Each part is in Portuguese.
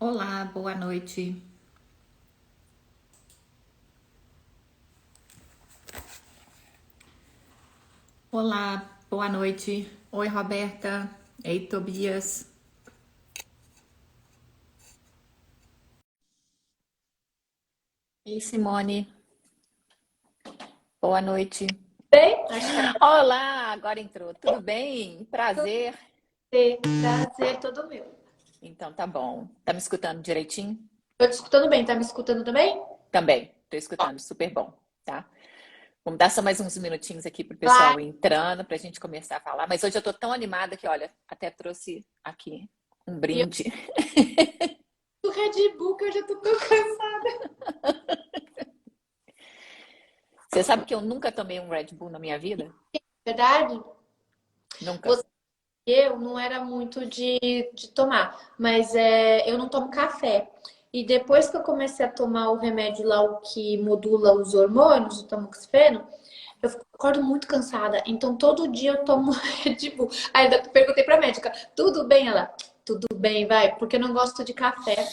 Olá, boa noite. Olá, boa noite. Oi, Roberta. Ei, Tobias. Ei, Simone. Boa noite. Bem, acho que Olá, agora entrou. Tudo bem? Prazer. prazer todo meu. Então, tá bom. Tá me escutando direitinho? Tô te escutando bem, tá me escutando também? Também. Tô escutando, super bom, tá? Vamos dar só mais uns minutinhos aqui pro Claro, pessoal entrando pra gente começar a falar. Mas hoje eu tô tão animada que, olha, até trouxe aqui um e eu brinde. tô Red Bull que eu já tô tão cansada. Você sabe que eu nunca tomei um Red Bull na minha vida? Verdade? Nunca. Você e eu não era muito de tomar, mas eu não tomo café. E depois que eu comecei a tomar o remédio lá, o que modula os hormônios, o tamoxifeno, acordo muito cansada. Então todo dia eu tomo Red Bull. Aí eu perguntei pra médica, tudo bem? Ela, tudo bem, vai, porque eu não gosto de café.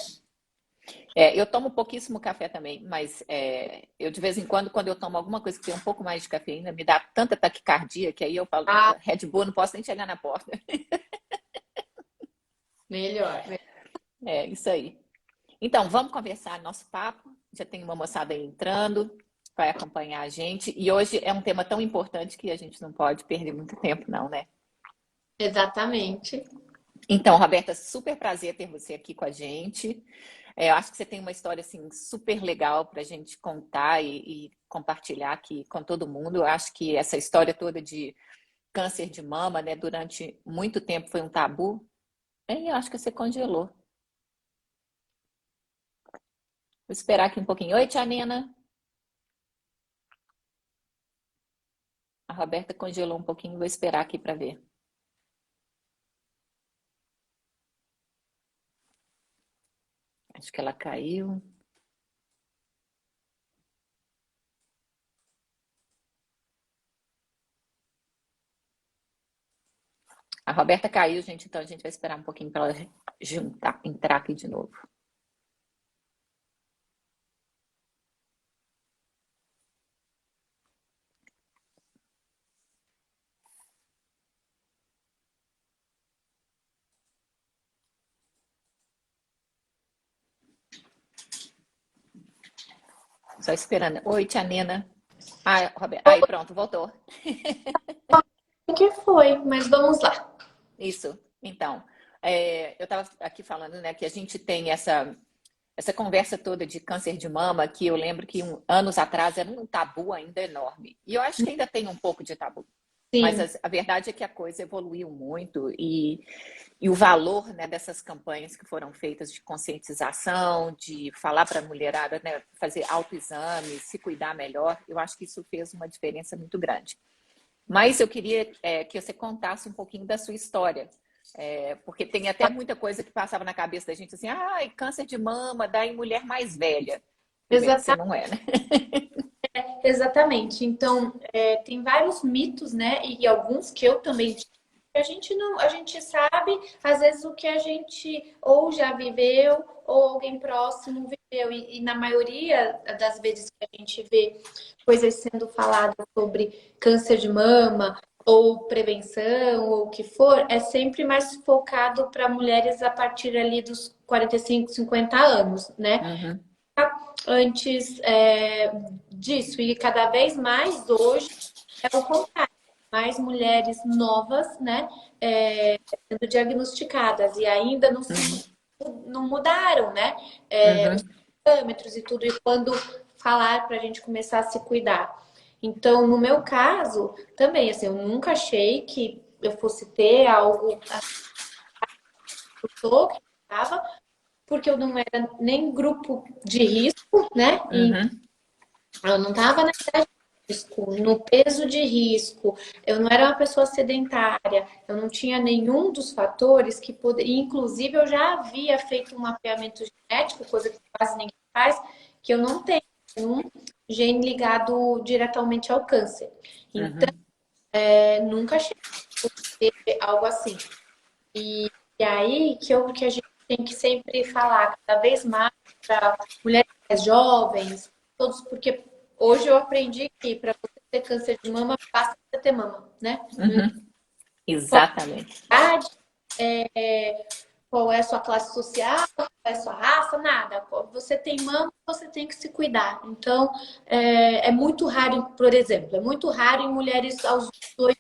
Eu tomo pouquíssimo café também, mas eu de vez em quando, quando eu tomo alguma coisa que tem um pouco mais de cafeína, me dá tanta taquicardia que aí eu falo, Ah, Red Bull, não posso nem chegar na porta. melhor. É isso aí. Então, vamos conversar nosso papo. Já tem uma moçada aí entrando, vai acompanhar a gente. E hoje é um tema tão importante que a gente não pode perder muito tempo, não, né? Exatamente. Então, Roberta, super prazer ter você aqui com a gente. Eu acho que você tem uma história assim super legal para a gente contar e compartilhar aqui com todo mundo. Eu acho que essa história toda de câncer de mama, né, durante muito tempo foi um tabu. Eu acho que você congelou. Vou esperar aqui um pouquinho. Oi, tia Nena. A Roberta congelou um pouquinho, vou esperar aqui para ver. Acho que ela caiu. A Roberta caiu, gente, então a gente vai esperar um pouquinho para ela juntar, entrar aqui de novo. Só esperando. Oi, tia Nena. Ah, Roberta. Aí, pronto, voltou. O que foi? Mas vamos lá. Isso. Então, eu estava aqui falando, né, que a gente tem essa conversa toda de câncer de mama, que eu lembro que anos atrás era um tabu ainda enorme. E eu acho que ainda tem um pouco de tabu. Mas Sim, a verdade é que a coisa evoluiu muito e o valor, né, dessas campanhas que foram feitas de conscientização, de falar para a mulherada, né, fazer autoexame, se cuidar melhor, eu acho que isso fez uma diferença muito grande. Mas eu queria que você contasse um pouquinho da sua história, porque tem até muita coisa que passava na cabeça da gente assim, câncer de mama dá em mulher mais velha. Primeiro que você exata- não é, né? exatamente. Então, tem vários mitos, né? E alguns que eu também tive, que a gente não, a gente sabe, às vezes, o que a gente ou já viveu ou alguém próximo viveu. E na maioria das vezes que a gente vê coisas sendo faladas sobre câncer de mama ou prevenção ou o que for, é sempre mais focado para mulheres a partir ali dos 45, 50 anos, né? Uhum, Antes disso. E cada vez mais hoje é o contrário. Mais mulheres novas, né, sendo diagnosticadas e ainda uhum, não mudaram, né, os uhum, parâmetros e tudo, e quando falar para a gente começar a se cuidar. Então, no meu caso, também, assim, eu nunca achei que eu fosse ter algo que estava, porque eu não era nem grupo de risco, né? uhum, Eu não estava na idade de risco, no peso de risco, eu não era uma pessoa sedentária, eu não tinha nenhum dos fatores que poderia. Inclusive, eu já havia feito um mapeamento genético, coisa que quase ninguém faz, que eu não tenho nenhum gene ligado diretamente ao câncer. Então, uhum. nunca achei algo assim. E aí que a gente tem que sempre falar cada vez mais para mulheres mais jovens, todos, porque hoje eu aprendi que para você ter câncer de mama, basta você ter mama, né? Uhum. Exatamente. Qual é a sua classe social, qual é a sua raça, nada. Você tem mama, você tem que se cuidar. Então, é muito raro, por exemplo, é muito raro em mulheres aos 18,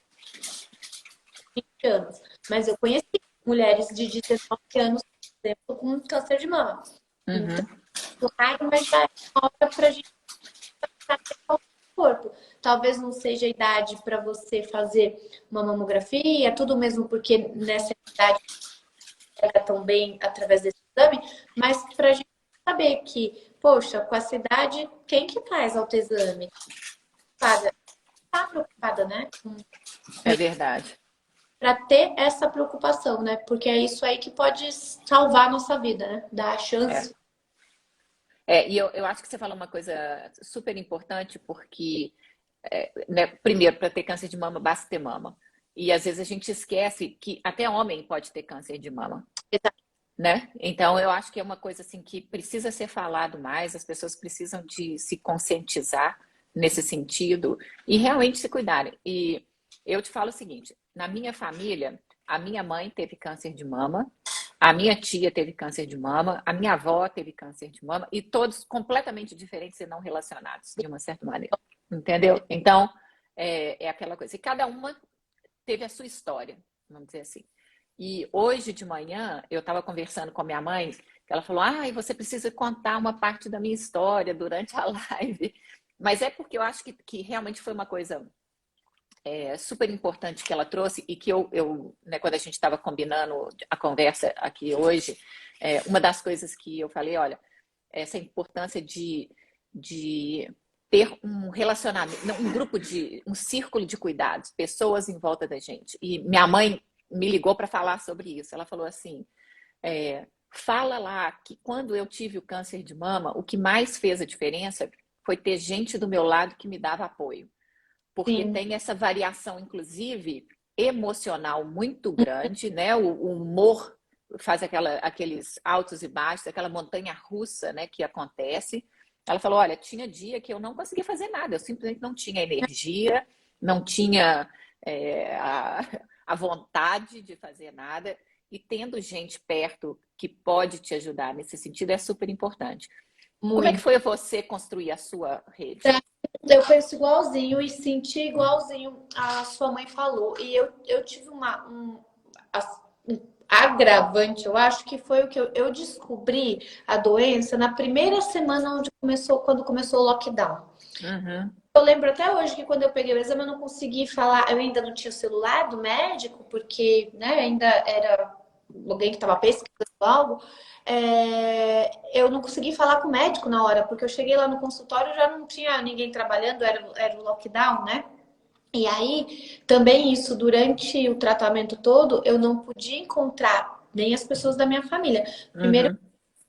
20 anos. Mas eu conheci mulheres de 19 anos, por exemplo, com câncer de mama. Então, Uhum. é raro, mas já é uma hora para a gente saber qual é o corpo. Talvez não seja a idade para você fazer uma mamografia, tudo mesmo porque nessa idade pega tão bem através desse exame, mas para a gente saber que, poxa, com essa idade, quem que faz autoexame? Tá preocupada, né? É verdade. Para ter essa preocupação, né? Porque é isso aí que pode salvar a nossa vida, né? Dar a É. chance. E eu acho que você falou uma coisa super importante, porque, né, primeiro, para ter câncer de mama, basta ter mama. E às vezes a gente esquece que até homem pode ter câncer de mama, né? Então eu acho que é uma coisa assim que precisa ser falado mais, as pessoas precisam de se conscientizar nesse sentido e realmente se cuidarem. E eu te falo o seguinte, na minha família, a minha mãe teve câncer de mama, a minha tia teve câncer de mama, a minha avó teve câncer de mama, e todos completamente diferentes e não relacionados, de uma certa maneira. Entendeu? Então, é aquela coisa. E cada uma teve a sua história, vamos dizer assim. E hoje de manhã, eu estava conversando com a minha mãe, que ela falou: ah, você precisa contar uma parte da minha história durante a live. Mas é porque eu acho que realmente foi uma coisa super importante que ela trouxe e que né, quando a gente estava combinando a conversa aqui hoje, uma das coisas que eu falei, olha, essa importância de ter um relacionamento, um grupo um círculo de cuidados, pessoas em volta da gente. E minha mãe me ligou para falar sobre isso. Ela falou assim, fala lá que quando eu tive o câncer de mama, o que mais fez a diferença foi ter gente do meu lado que me dava apoio. Porque Sim. tem essa variação, inclusive, emocional muito grande, né? O humor faz aqueles altos e baixos, aquela montanha russa, né, que acontece. Ela falou, olha, tinha dia que eu não conseguia fazer nada, eu simplesmente não tinha energia, não tinha a vontade de fazer nada, e tendo gente perto que pode te ajudar nesse sentido é super importante. Como é que Muito. foi você construir a sua rede? Eu penso igualzinho e senti igualzinho a sua mãe falou. E eu tive um agravante, eu acho que foi o que eu descobri a doença na primeira semana quando começou o lockdown. Uhum. Eu lembro até hoje que quando eu peguei o exame eu não consegui falar, eu ainda não tinha o celular do médico, porque né, ainda era alguém que estava pesquisando algo. Eu não consegui falar com o médico na hora, porque eu cheguei lá no consultório e já não tinha ninguém trabalhando, era o lockdown, né? E aí, também isso, durante o tratamento todo, eu não podia encontrar nem as pessoas da minha família. Primeiro, Uhum.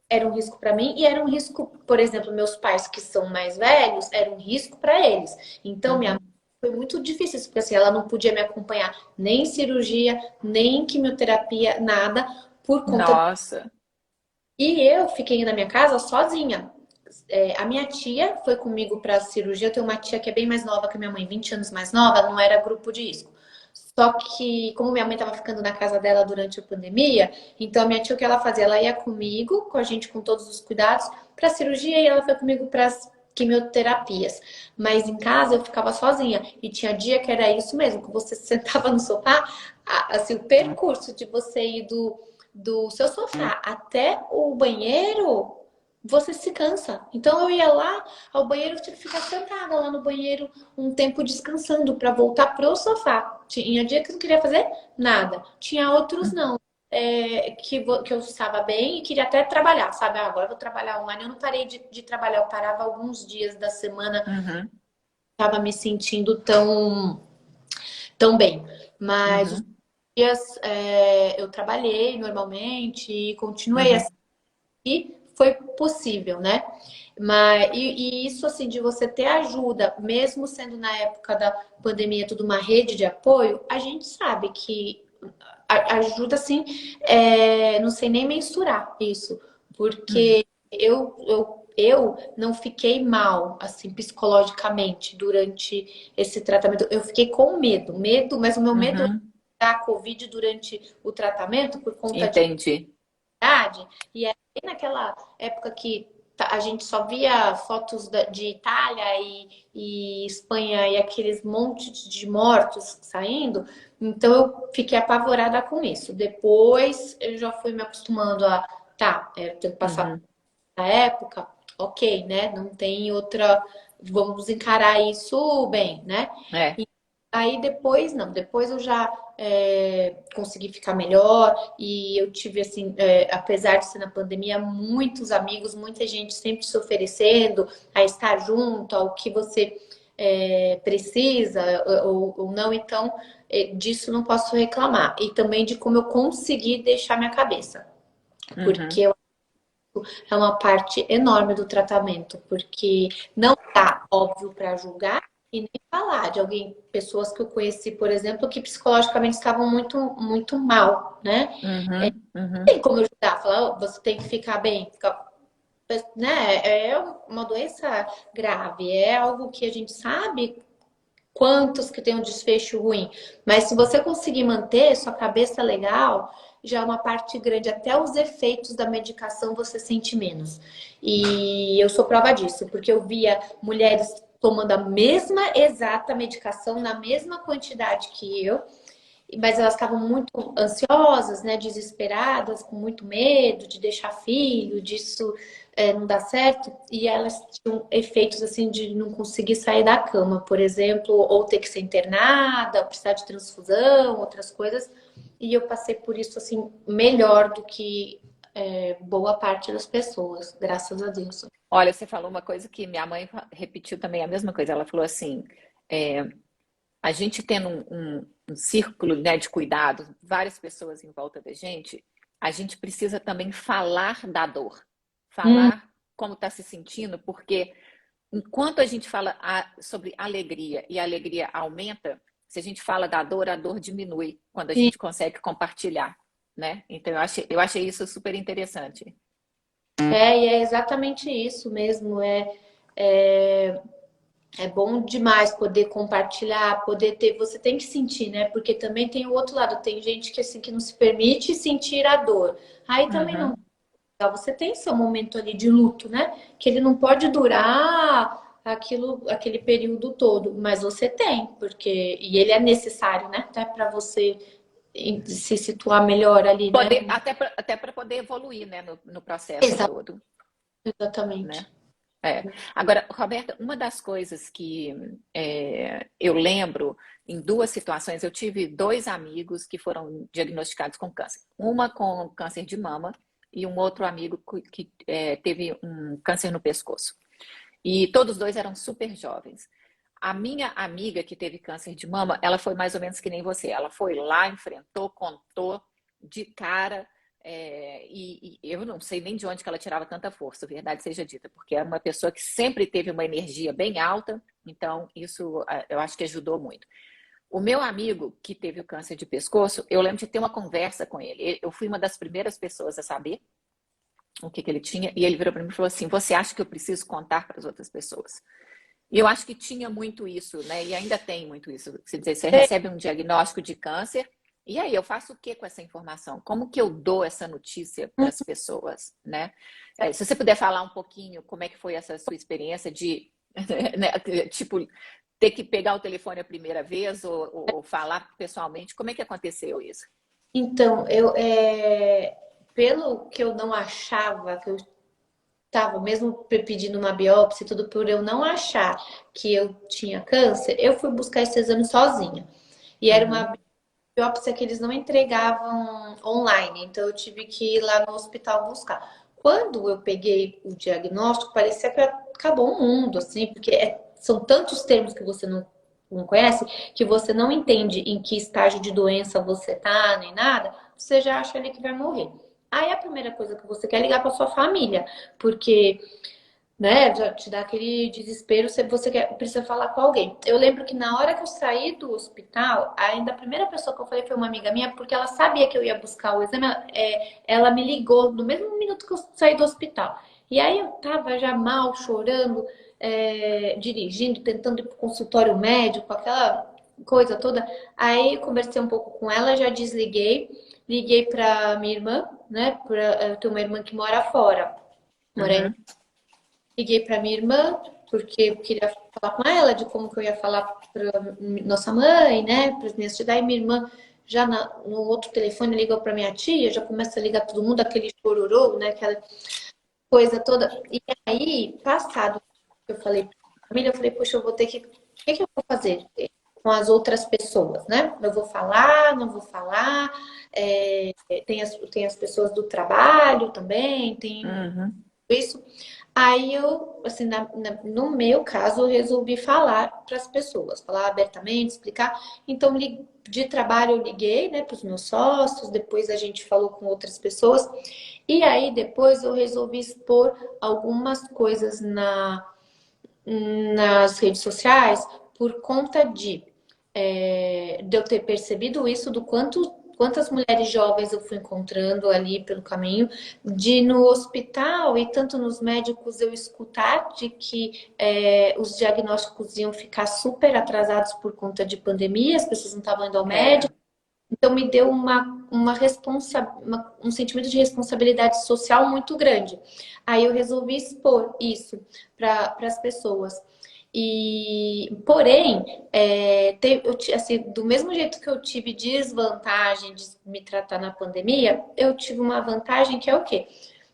era um risco para mim e era um risco, por exemplo, meus pais que são mais velhos, era um risco para eles. Então, minha mãe Uhum. foi muito difícil, porque assim, ela não podia me acompanhar nem em cirurgia, nem em quimioterapia, nada, por conta. Nossa. E eu fiquei na minha casa sozinha. A minha tia foi comigo para a cirurgia. Eu tenho uma tia que é bem mais nova que a minha mãe, 20 anos mais nova, não era grupo de risco. Só que, como minha mãe estava ficando na casa dela durante a pandemia, então a minha tia, o que ela fazia? Ela ia comigo, com a gente, com todos os cuidados, para a cirurgia e ela foi comigo para as quimioterapias. Mas em casa eu ficava sozinha. E tinha dia que era isso mesmo, que você sentava no sofá, assim, o percurso de você ir do seu sofá até o banheiro, você se cansa. Então eu ia lá ao banheiro, eu tinha que ficar sentada lá no banheiro um tempo descansando para voltar pro sofá. Tinha dia que eu não queria fazer nada. Tinha outros não. Que eu estava bem e queria até trabalhar, sabe? Agora eu vou trabalhar online. Eu não parei de trabalhar, eu parava alguns dias da semana, Uhum. estava me sentindo tão bem. Mas os Uhum. dias eu trabalhei normalmente e continuei Uhum. assim. E foi possível, né? E isso, assim, de você ter ajuda, mesmo sendo na época da pandemia tudo uma rede de apoio, a gente sabe que ajuda assim, não sei nem mensurar isso, Uhum. porque eu não fiquei mal, assim, psicologicamente durante esse tratamento. Eu fiquei com medo, mas o meu medo Uhum. da Covid durante o tratamento por conta de Entendi. idade. E aí, naquela época que a gente só via fotos de Itália e Espanha e aqueles montes de mortos saindo, então eu fiquei apavorada com isso. Depois eu já fui me acostumando a, tá, tenho que passar Uhum. na época, ok, né? Não tem outra. Vamos encarar isso bem, né? É. E aí depois, não, depois eu já consegui ficar melhor e eu tive, assim, apesar de ser na pandemia, muitos amigos, muita gente sempre se oferecendo a estar junto, ao que você precisa ou não, então disso não posso reclamar. E também de como eu consegui deixar minha cabeça, Uhum. porque é uma parte enorme do tratamento, porque não dá, óbvio, para julgar e nem falar de alguém, pessoas que eu conheci, por exemplo, que psicologicamente estavam muito, muito mal, né? Uhum. Uhum. Tem como eu julgar, falar, "Oh, você tem que ficar bem, né? É uma doença grave, é algo que a gente sabe quantos que tem um desfecho ruim. Mas se você conseguir manter sua cabeça legal, já é uma parte grande. Até os efeitos da medicação você sente menos. E eu sou prova disso, porque eu via mulheres tomando a mesma exata medicação na mesma quantidade que eu, mas elas estavam muito ansiosas, né, desesperadas, com muito medo de deixar filho, disso não dar certo, e elas tinham efeitos assim de não conseguir sair da cama, por exemplo, ou ter que ser internada, ou precisar de transfusão, outras coisas, e eu passei por isso assim melhor do que boa parte das pessoas, graças a Deus. Olha, você falou uma coisa que minha mãe repetiu também a mesma coisa. Ela falou assim: é, a gente tendo um círculo, né, de cuidado, várias pessoas em volta da gente, a gente precisa também falar da dor, Hum, falar como está se sentindo, porque enquanto a gente fala sobre alegria e a alegria aumenta, se a gente fala da dor, a dor diminui quando a sim. gente consegue compartilhar, né? Então eu achei isso super interessante. E é exatamente isso mesmo. É, É bom demais poder compartilhar, poder ter. Você tem que sentir, né? Porque também tem o outro lado. Tem gente que assim que não se permite sentir a dor. Aí também não. Uhum. Você tem seu momento ali de luto, né? Que ele não pode durar aquele período todo, mas você tem, porque e ele é necessário, né? Até para você se situar melhor ali, né? Poder, até para poder evoluir, né, no processo Exa- todo, Exatamente. né? É. Agora, Roberta, uma das coisas que eu lembro em duas situações, eu tive dois amigos que foram diagnosticados com câncer. Uma com câncer de mama e um outro amigo que teve um câncer no pescoço. E todos dois eram super jovens. A minha amiga que teve câncer de mama, ela foi mais ou menos que nem você. Ela foi lá, enfrentou, contou de cara. E eu não sei nem de onde que ela tirava tanta força, verdade seja dita, porque é uma pessoa que sempre teve uma energia bem alta, então isso eu acho que ajudou muito. O meu amigo que teve o câncer de pescoço, eu lembro de ter uma conversa com ele. Eu fui uma das primeiras pessoas a saber o que ele tinha, e ele virou para mim e falou assim: Você acha que eu preciso contar para as outras pessoas? E eu acho que tinha muito isso, né? E ainda tem muito isso. Quer dizer, você recebe um diagnóstico de câncer, e aí eu faço o que com essa informação? Como que eu dou essa notícia para as pessoas, né? Se você puder falar um pouquinho como é que foi essa sua experiência de, né, tipo, ter que pegar o telefone a primeira vez ou falar pessoalmente, como é que aconteceu isso? Então, pelo que eu não achava que eu tava, mesmo pedindo uma biópsia e tudo, por eu não achar que eu tinha câncer, eu fui buscar esse exame sozinha. E era Uhum, uma biópsia que eles não entregavam online, então eu tive que ir lá no hospital buscar. Quando eu peguei o diagnóstico, parecia que acabou o mundo, assim, porque são tantos termos que você não conhece, que você não entende em que estágio de doença você tá, nem nada, você já acha ali que vai morrer. Aí a primeira coisa que você quer é ligar para sua família, porque né? Já te dá aquele desespero se você precisa falar com alguém. Eu lembro que na hora que eu saí do hospital, ainda a primeira pessoa que eu falei foi uma amiga minha, porque ela sabia que eu ia buscar o exame, ela me ligou no mesmo minuto que eu saí do hospital. E aí eu tava já mal, chorando, dirigindo, tentando ir pro consultório médico, aquela coisa toda. Aí eu conversei um pouco com ela, já desliguei, liguei pra minha irmã, né? Eu tenho uma irmã que mora fora. Mora Uhum. Liguei para minha irmã, porque eu queria falar com ela de como que eu ia falar para nossa mãe, né, para as minhas tias. Daí minha irmã, já no outro telefone, ligou para minha tia, já começa a ligar todo mundo, aquele chororô, né, aquela coisa toda. E aí, passado, eu falei para a família, eu falei, poxa, eu vou ter que. O que que eu vou fazer com as outras pessoas, né? Eu vou falar, não vou falar. Tem as pessoas do trabalho também, tem Uhum. isso. Aí eu, assim, no meu caso, eu resolvi falar para as pessoas, falar abertamente, explicar. Então, de trabalho eu liguei, né, para os meus sócios, depois a gente falou com outras pessoas. E aí depois eu resolvi expor algumas coisas nas redes sociais por conta de eu ter percebido isso, do quantas mulheres jovens eu fui encontrando ali pelo caminho, de no hospital e tanto nos médicos eu escutar de que os diagnósticos iam ficar super atrasados por conta de pandemia, as pessoas não estavam indo ao É. médico. Então me deu um sentimento de responsabilidade social muito grande. Aí eu resolvi expor isso para as pessoas. Porém, assim, do mesmo jeito que eu tive desvantagem de me tratar na pandemia, eu tive uma vantagem que é o quê?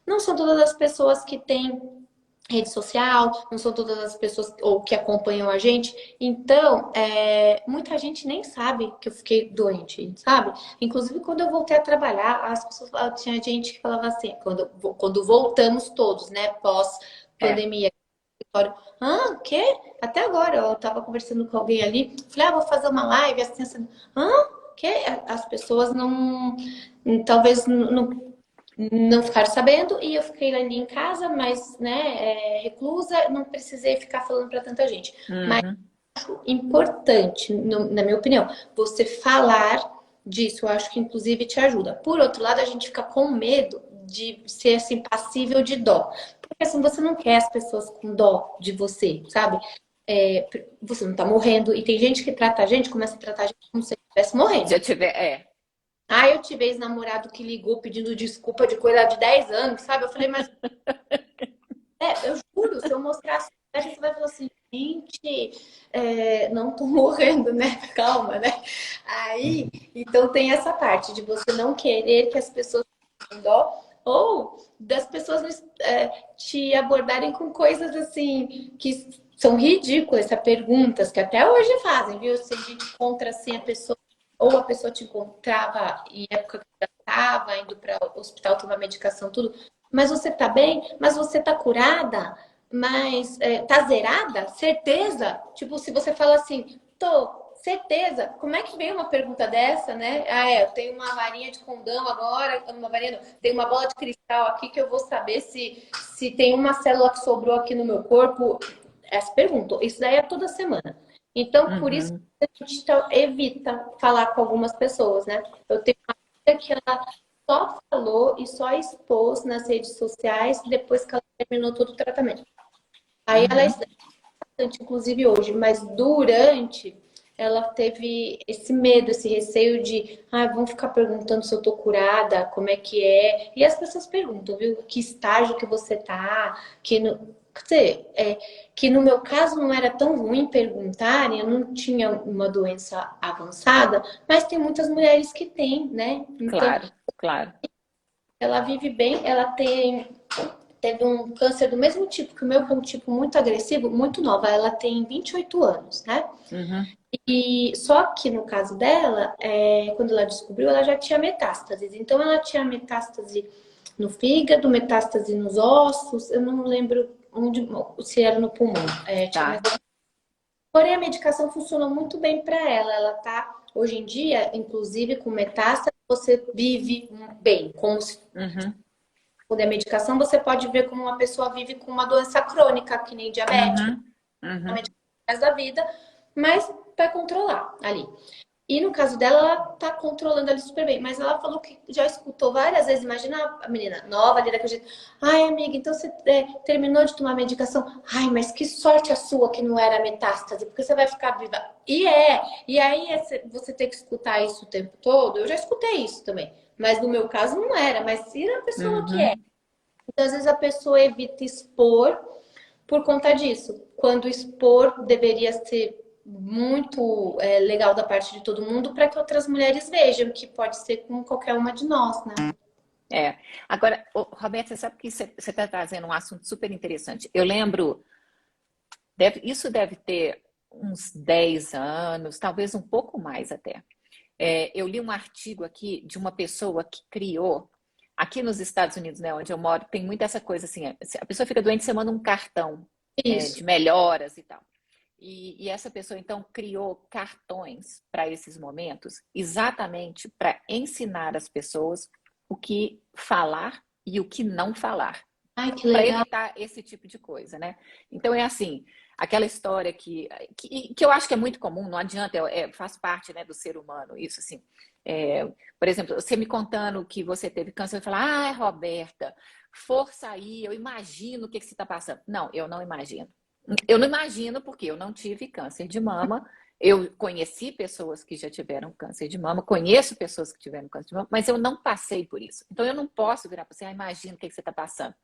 Não são todas as pessoas que têm rede social, não são todas as pessoas ou que acompanham a gente. Então, muita gente nem sabe que eu fiquei doente, sabe? Inclusive, quando eu voltei a trabalhar, as pessoas, tinha gente que falava assim, quando voltamos todos, né, É. pós-pandemia, ah, o quê? Até agora, eu tava conversando com alguém ali, falei, vou fazer uma live, assim, o quê? As pessoas talvez não ficaram sabendo e eu fiquei ali em casa, mas, né, reclusa, não precisei ficar falando para tanta gente. Mas Uhum. acho importante, na minha opinião, você falar disso, eu acho que inclusive te ajuda. Por outro lado, a gente fica com medo de ser assim passível de dó. Porque assim, você não quer as pessoas com dó de você, sabe? Você não tá morrendo, e tem gente que trata a gente, começa a tratar a gente como se estivesse morrendo. Já tive, é. Ah, eu tive ex-namorado que ligou pedindo desculpa de coisa de 10 anos, sabe? Eu falei, mas eu juro, se eu mostrar a sua cara, você vai falar assim, gente, não tô morrendo, né? Calma, né? Aí, então tem essa parte de você não querer que as pessoas tenham dó, ou das pessoas te abordarem com coisas assim que são ridículas, essas perguntas que até hoje fazem, viu? Se a gente encontra assim a pessoa, ou a pessoa te encontrava em época que já estava indo para o hospital tomar medicação, tudo. Mas você tá bem? Mas você tá curada? Mas tá zerada? Certeza? Tipo, se você fala assim, tô, certeza. Como é que vem uma pergunta dessa, né? Eu tenho uma varinha de condão agora, uma varinha, não, tem uma bola de cristal aqui que eu vou saber se tem uma célula que sobrou aqui no meu corpo. Essa pergunta, isso daí é toda semana. Então, por isso Uhum. a gente evita falar com algumas pessoas, né? Eu tenho uma amiga que ela só falou e só expôs nas redes sociais depois que ela terminou todo o tratamento. Aí ela é Uhum. bastante, inclusive hoje, mas durante ela teve esse medo, esse receio de, vão ficar perguntando se eu tô curada, como é que é. E as pessoas perguntam, viu, que estágio que você tá, quer dizer, que no meu caso não era tão ruim perguntarem, eu não tinha uma doença avançada, mas tem muitas mulheres que têm, né? Então, Claro, claro. ela vive bem, teve um câncer do mesmo tipo que o meu, que é um tipo muito agressivo, muito nova. Ela tem 28 anos, né? Uhum. E só que no caso dela, quando ela descobriu, ela já tinha metástases. Então ela tinha metástase no fígado, metástase nos ossos, eu não lembro se era no pulmão. Tá. Porém, a medicação funcionou muito bem para ela. Ela tá, hoje em dia, inclusive com metástase, você vive bem, como se Uhum. poder a medicação, você pode ver como uma pessoa vive com uma doença crônica, que nem diabetes, a medicação pro resto da vida, mas vai controlar ali. E no caso dela, ela tá controlando ali super bem. Mas ela falou que já escutou várias vezes. Imagina a menina nova ali daquele jeito. Ai, amiga, então você terminou de tomar medicação. Ai, mas que sorte a sua que não era metástase, porque você vai ficar viva. E aí você ter que escutar isso o tempo todo. Eu já escutei isso também. Mas no meu caso não era. Mas se a pessoa que é. Então, às vezes a pessoa evita expor por conta disso. Quando expor deveria ser muito legal da parte de todo mundo para que outras mulheres vejam que pode ser com qualquer uma de nós, né? Agora, Roberta, você sabe que você está trazendo um assunto super interessante. Eu lembro, isso deve ter uns 10 anos, talvez um pouco mais até. Eu li um artigo aqui de uma pessoa que criou, aqui nos Estados Unidos, né, onde eu moro, tem muito essa coisa assim, a pessoa fica doente, você manda um cartão de melhoras e tal. E essa pessoa, então, criou cartões para esses momentos, exatamente para ensinar as pessoas o que falar e o que não falar. Ai, que legal. Para evitar esse tipo de coisa, né? Então, é assim, aquela história que eu acho que é muito comum, não adianta, faz parte, né, do ser humano, isso assim. Por exemplo, você me contando que você teve câncer, eu falo, Roberta, força aí, eu imagino o que você está passando. Não, eu não imagino. Eu não imagino porque eu não tive câncer de mama. Eu conheci pessoas que já tiveram câncer de mama, conheço pessoas que tiveram câncer de mama, mas eu não passei por isso. Então eu não posso virar para você, imagina o que você está passando.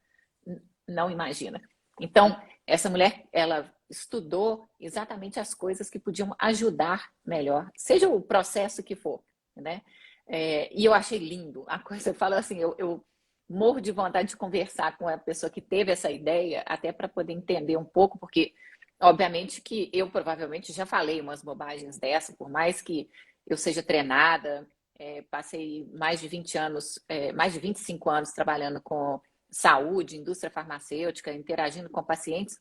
Não imagina. Então, essa mulher, ela estudou exatamente as coisas que podiam ajudar melhor, seja o processo que for, né? E eu achei lindo. A coisa fala assim, eu morro de vontade de conversar com a pessoa que teve essa ideia, até para poder entender um pouco, porque, obviamente, que eu provavelmente já falei umas bobagens dessa, por mais que eu seja treinada, passei mais de 20 anos, mais de 25 anos trabalhando com saúde, indústria farmacêutica, interagindo com pacientes,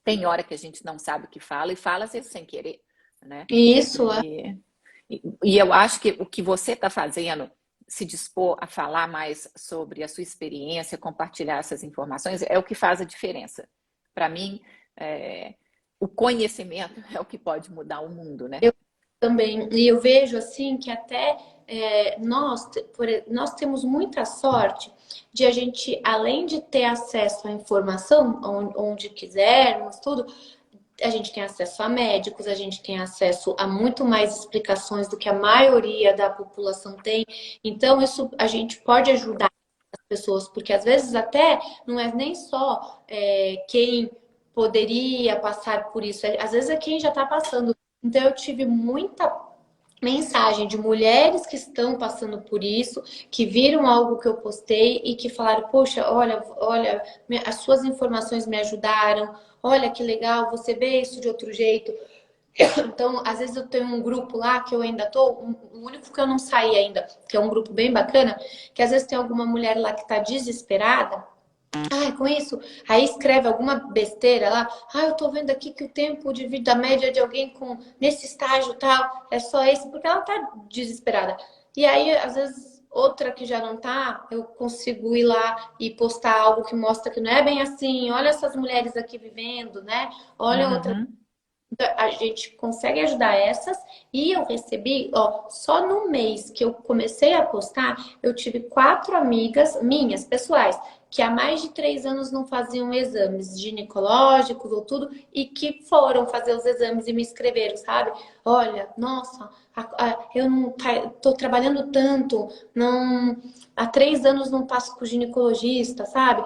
tem hora que a gente não sabe o que fala, e fala às vezes sem querer, né? Isso, E eu acho que o que você está fazendo, se dispor a falar mais sobre a sua experiência, compartilhar essas informações, é o que faz a diferença. Para mim, o conhecimento é o que pode mudar o mundo, né? Eu também. E eu vejo assim que até nós temos muita sorte de a gente, além de ter acesso à informação onde quisermos, tudo, a gente tem acesso a médicos, a gente tem acesso a muito mais explicações do que a maioria da população tem. Então, isso a gente pode ajudar as pessoas, porque às vezes até não é nem só quem poderia passar por isso, às vezes é quem já está passando. Então, eu tive muita mensagem de mulheres que estão passando por isso, que viram algo que eu postei e que falaram, poxa, olha, as suas informações me ajudaram, olha que legal, você vê isso de outro jeito. Então, às vezes eu tenho um grupo lá que eu ainda tô, o único que eu não saí ainda, que é um grupo bem bacana, que às vezes tem alguma mulher lá que tá desesperada, com isso, aí escreve alguma besteira lá. Eu tô vendo aqui que o tempo de vida média de alguém nesse estágio tal é só esse, porque ela tá desesperada. E aí, às vezes, outra que já não tá, eu consigo ir lá e postar algo que mostra que não é bem assim. Olha essas mulheres aqui vivendo, né? Olha outra. A gente consegue ajudar essas. E eu recebi, só no mês que eu comecei a postar, eu tive 4 amigas minhas, pessoais, que há mais de 3 anos não faziam exames ginecológicos ou tudo, e que foram fazer os exames e me escreveram, sabe? Olha, nossa, eu não tô trabalhando tanto, não, há 3 anos não passo com ginecologista, sabe?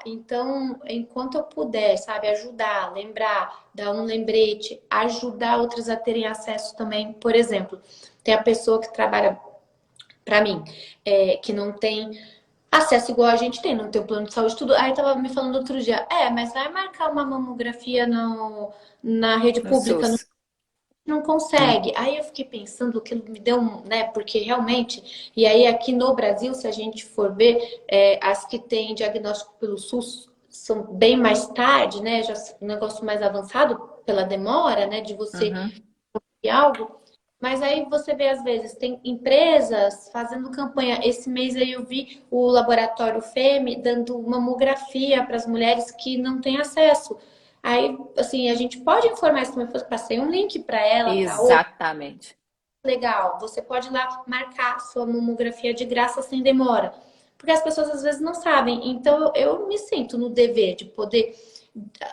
Então, enquanto eu puder, sabe, ajudar, lembrar, dar um lembrete, ajudar outras a terem acesso também. Por exemplo, tem a pessoa que trabalha para mim, que não tem acesso igual a gente tem, não tem o plano de saúde, tudo. Aí tava me falando outro dia, mas vai marcar uma mamografia na rede pública, não consegue. Aí eu fiquei pensando que me deu, né? Porque realmente, e aí aqui no Brasil, se a gente for ver, as que têm diagnóstico pelo SUS são bem mais tarde, né? Já um negócio mais avançado pela demora, né? De você algo. Mas aí você vê, às vezes, tem empresas fazendo campanha. Esse mês aí eu vi o Laboratório Femme dando mamografia para as mulheres que não têm acesso. Aí, assim, a gente pode informar isso também. Passei um link para ela, para outra. Exatamente. Legal, você pode ir lá marcar sua mamografia de graça sem demora. Porque as pessoas às vezes não sabem. Então eu me sinto no dever de poder,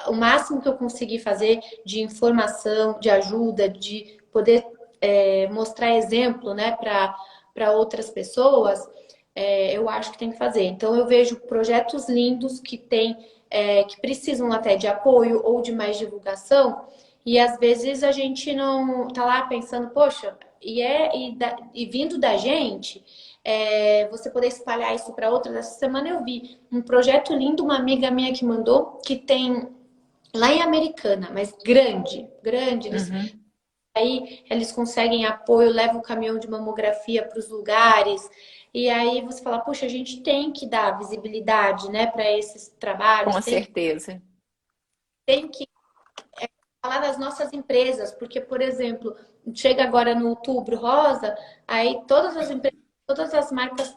o máximo que eu conseguir fazer de informação, de ajuda, de poder mostrar exemplo, né, para outras pessoas, eu acho que tem que fazer. Então eu vejo projetos lindos que tem, que precisam até de apoio ou de mais divulgação. E às vezes a gente não tá lá pensando, poxa, e vindo da gente, você poder espalhar isso para outras. Essa semana eu vi um projeto lindo, uma amiga minha que mandou, que tem lá em Americana, mas grande, grande. Uhum. Aí eles conseguem apoio, levam o caminhão de mamografia para os lugares. E aí você fala, puxa, a gente tem que dar visibilidade, né, para esses trabalhos, Com certeza. tem que falar das nossas empresas, porque, por exemplo, chega agora no Outubro Rosa, aí todas as empresas, todas as marcas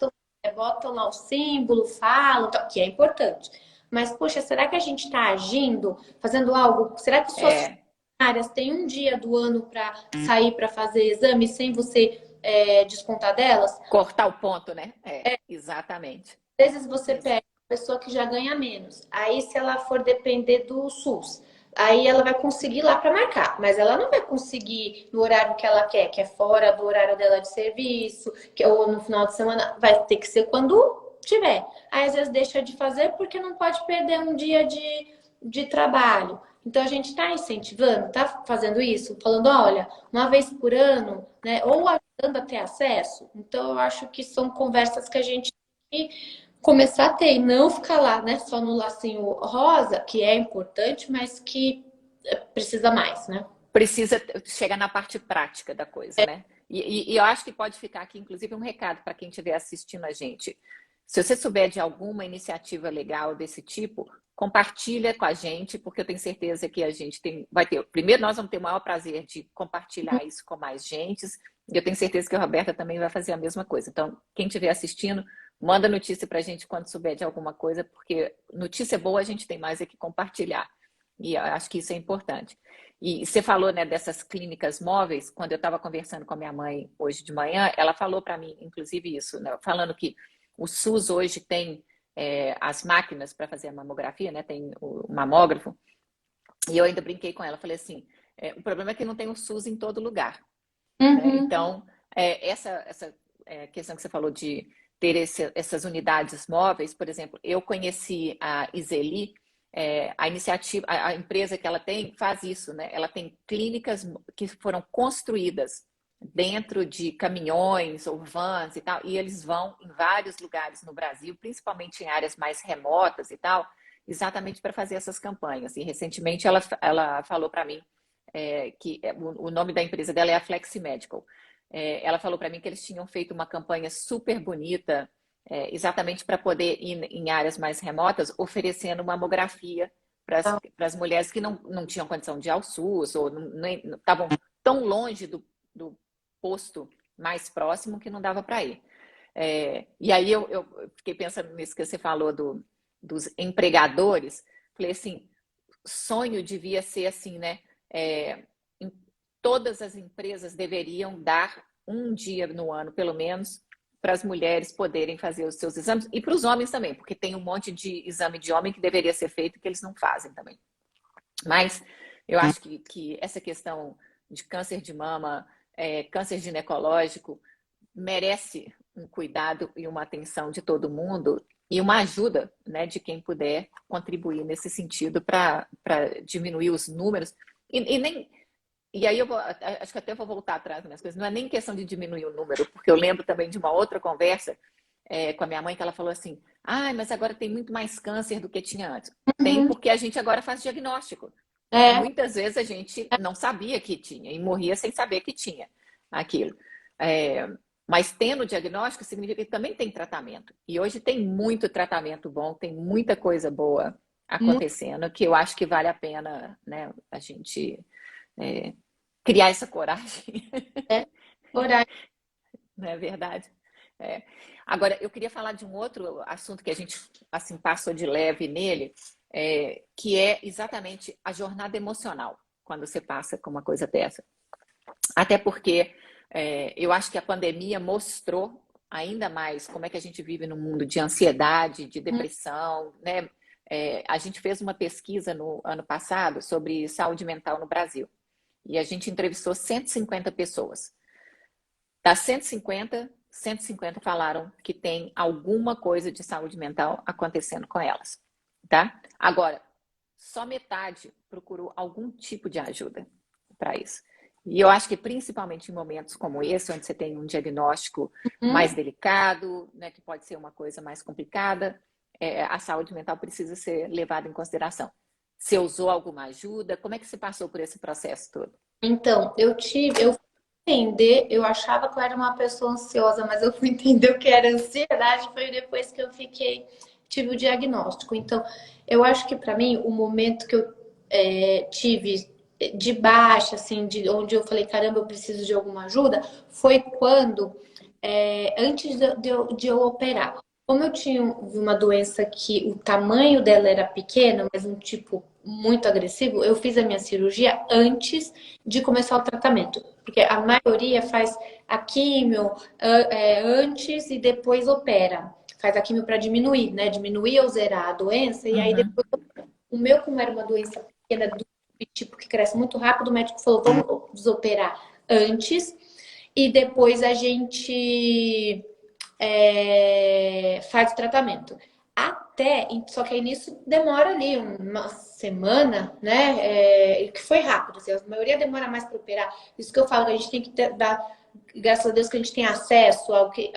botam lá o símbolo, falam, que é importante. Mas, poxa, será que a gente está agindo, fazendo algo? Será que suas É, áreas têm um dia do ano para sair para fazer exame sem você descontar delas? cortar o ponto, né? É, exatamente. Às vezes você Isso. pega uma pessoa que já ganha menos. Aí, se ela for depender do SUS, aí ela vai conseguir lá para marcar, mas ela não vai conseguir no horário que ela quer, que é fora do horário dela de serviço, ou no final de semana. Vai ter que ser quando tiver. Aí, às vezes, deixa de fazer porque não pode perder um dia de trabalho. Então, a gente está incentivando, está fazendo isso, falando, olha, uma vez por ano, né? Ou ajudando a ter acesso. Então, eu acho que são conversas que a gente tem que começar a ter e não ficar lá, né, só no lacinho rosa, que é importante, mas que precisa mais, né? Precisa chegar na parte prática da coisa, né? E eu acho que pode ficar aqui, inclusive, um recado para quem estiver assistindo a gente. Se você souber de alguma iniciativa legal desse tipo, compartilha com a gente, porque eu tenho certeza que a gente vai ter. Primeiro, nós vamos ter o maior prazer de compartilhar isso com mais gente, e eu tenho certeza que a Roberta também vai fazer a mesma coisa. Então, quem estiver assistindo, manda notícia para a gente quando souber de alguma coisa, porque notícia boa a gente tem mais é que compartilhar. E eu acho que isso é importante. E você falou, né, dessas clínicas móveis. Quando eu estava conversando com a minha mãe hoje de manhã, ela falou para mim, inclusive, isso, né, falando que o SUS hoje tem as máquinas para fazer a mamografia, né, tem o mamógrafo. E eu ainda brinquei com ela, falei assim, o problema é que não tem o SUS em todo lugar. Né? Uhum. Então, essa questão que você falou de ter essas unidades móveis, por exemplo, eu conheci a Iseli, a iniciativa, a empresa que ela tem faz isso, né? Ela tem clínicas que foram construídas dentro de caminhões ou vans e tal, e eles vão em vários lugares no Brasil, principalmente em áreas mais remotas e tal, exatamente para fazer essas campanhas. E recentemente ela falou para mim que o nome da empresa dela é a Flexi Medical. Ela falou para mim que eles tinham feito uma campanha super bonita, exatamente para poder ir em áreas mais remotas, oferecendo mamografia para as mulheres que não tinham condição de ir ao SUS ou não estavam tão longe do posto mais próximo que não dava para ir. E aí eu fiquei pensando nisso que você falou dos empregadores. Falei assim, sonho devia ser assim, né? Todas as empresas deveriam dar um dia no ano, pelo menos, para as mulheres poderem fazer os seus exames e para os homens também, porque tem um monte de exame de homem que deveria ser feito que eles não fazem também. Mas eu acho que essa questão de câncer de mama, câncer ginecológico, merece um cuidado e uma atenção de todo mundo e uma ajuda, né, de quem puder contribuir nesse sentido para diminuir os números. E aí acho que até vou voltar atrás das minhas coisas. Não é nem questão de diminuir o número, porque eu lembro também de uma outra conversa com a minha mãe que ela falou assim: mas agora tem muito mais câncer do que tinha antes. Tem Uhum. porque a gente agora faz diagnóstico. Né? É, Muitas vezes a gente não sabia que tinha e morria sem saber que tinha aquilo. É, mas tendo diagnóstico significa que também tem tratamento. E hoje tem muito tratamento bom, tem muita coisa boa acontecendo que eu acho que vale a pena, né, a gente criar essa coragem, né? Coragem. não é verdade? É. Agora, eu queria falar de um outro assunto que a gente assim passou de leve nele, que é exatamente a jornada emocional, quando você passa com uma coisa dessa. Até porque eu acho que a pandemia mostrou ainda mais como é que a gente vive num mundo de ansiedade, de depressão, né? A gente fez uma pesquisa no ano passado sobre saúde mental no Brasil e a gente entrevistou 150 pessoas. Das 150 falaram que tem alguma coisa de saúde mental acontecendo com elas, tá? Agora, só metade procurou algum tipo de ajuda para isso. E eu acho que principalmente em momentos como esse, onde você tem um diagnóstico mais delicado, né, que pode ser uma coisa mais complicada, a saúde mental precisa ser levada em consideração. Você usou alguma ajuda? Como é que você passou por esse processo todo? Então, eu fui entender, eu achava que eu era uma pessoa ansiosa, mas eu fui entender o que era ansiedade foi depois que tive o diagnóstico. Então, eu acho que para mim, o momento que eu tive de baixa, assim, onde eu falei, caramba, eu preciso de alguma ajuda, foi quando, antes de eu operar. Como eu tinha uma doença que o tamanho dela era pequeno, mas um tipo muito agressivo, eu fiz a minha cirurgia antes de começar o tratamento. Porque a maioria faz a químio antes e depois opera. Faz a químio para diminuir, né? Diminuir ou zerar a doença. E aí Uhum. depois, o meu, como era uma doença pequena, do tipo que cresce muito rápido, o médico falou, vamos operar antes. E depois a gente faz o tratamento. Só que aí nisso demora ali uma semana, né? Que foi rápido, assim, a maioria demora mais para operar. Isso que eu falo, que a gente tem que dar, graças a Deus que a gente tem acesso ao que.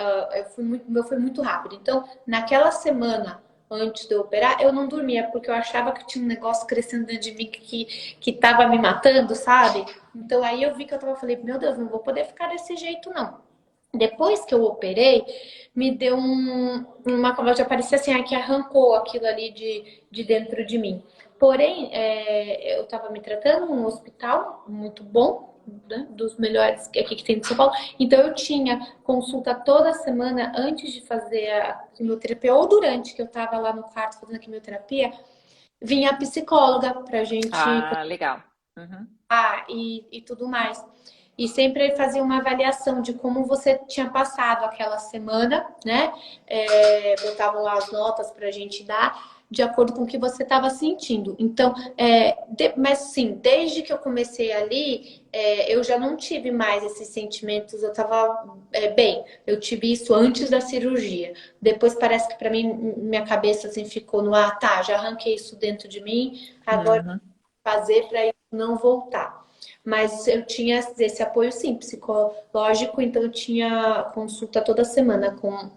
O meu foi muito rápido. Então, naquela semana antes de eu operar, eu não dormia, porque eu achava que tinha um negócio crescendo dentro de mim que tava me matando, sabe? Então aí eu vi que falei, meu Deus, não vou poder ficar desse jeito, não. Depois que eu operei, me deu uma conversa, parecia assim, que arrancou aquilo ali de dentro de mim. Porém, eu estava me tratando num hospital muito bom, né, dos melhores aqui que tem em São Paulo. Então, eu tinha consulta toda semana antes de fazer a quimioterapia, ou durante que eu estava lá no quarto fazendo a quimioterapia, vinha a psicóloga pra gente Ah, legal. Uhum. e tudo mais. E sempre fazia uma avaliação de como você tinha passado aquela semana, né? Botavam lá as notas para a gente dar, de acordo com o que você estava sentindo. Então, mas sim, desde que eu comecei ali, eu já não tive mais esses sentimentos, eu estava bem. Eu tive isso antes da cirurgia. Depois parece que para mim, minha cabeça assim ficou no tá, já arranquei isso dentro de mim, agora Uhum. fazer para isso não voltar. Mas eu tinha esse apoio, sim, psicológico, então eu tinha consulta toda semana com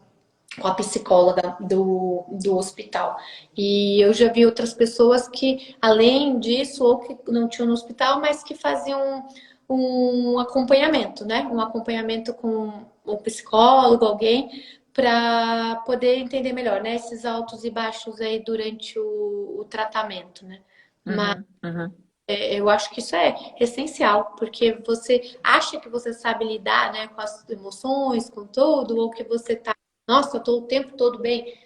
a psicóloga do hospital. E eu já vi outras pessoas que, além disso, ou que não tinham no hospital, mas que faziam um acompanhamento, né? Um acompanhamento com um psicólogo, alguém, para poder entender melhor, né? Esses altos e baixos aí durante o tratamento, né? Mas Uhum. Uhum. eu acho que isso é essencial, porque você acha que você sabe lidar, né, com as emoções, com tudo, ou que você tá, nossa, eu tô o tempo todo bem.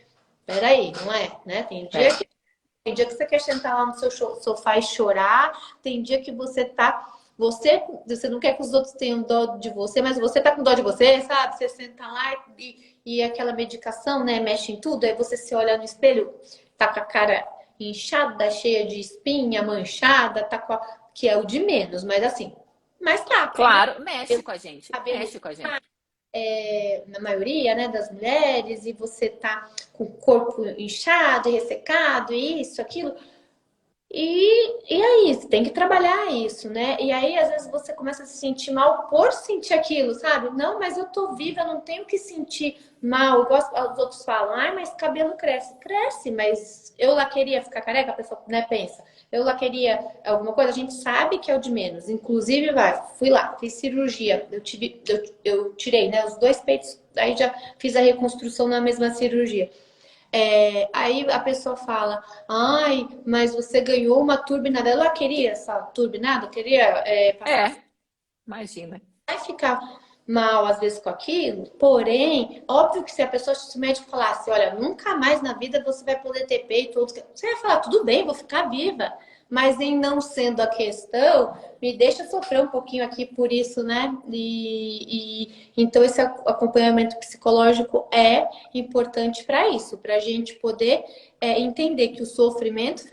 Peraí, não é, né? É. Tem dia que você quer sentar lá no seu sofá e chorar, tem dia que você não quer que os outros tenham dó de você, mas você tá com dó de você, sabe? Você senta lá e aquela medicação, né, mexe em tudo, aí você se olha no espelho, tá com a cara inchada, cheia de espinha, manchada, que é o de menos, mas assim, mas tá, ainda Claro, mexe com a gente, cabelo mexe com a gente. na maioria, né, das mulheres, e você tá com o corpo inchado e ressecado, e isso, aquilo. E aí, você tem que trabalhar isso, né? E aí, às vezes, você começa a se sentir mal por sentir aquilo, sabe? Não, mas eu tô viva, eu não tenho que sentir mal. Os outros falam, ai, mas cabelo cresce. Cresce, mas eu lá queria ficar careca, a pessoa, né, pensa. Eu lá queria alguma coisa, a gente sabe que é o de menos. Inclusive, fui lá, fiz cirurgia. Eu tirei, né, os dois peitos, aí já fiz a reconstrução na mesma cirurgia. Aí a pessoa fala, mas você ganhou uma turbinada. Ela queria essa turbinada, queria passar É, Imagina. Vai ficar mal, às vezes, com aquilo, porém, óbvio que se a pessoa, se o médico falasse, olha, nunca mais na vida você vai poder ter peito, você vai falar, tudo bem, vou ficar viva. Mas em não sendo a questão, me deixa sofrer um pouquinho aqui por isso, né? Então esse acompanhamento psicológico é importante para isso, para a gente poder entender que o sofrimento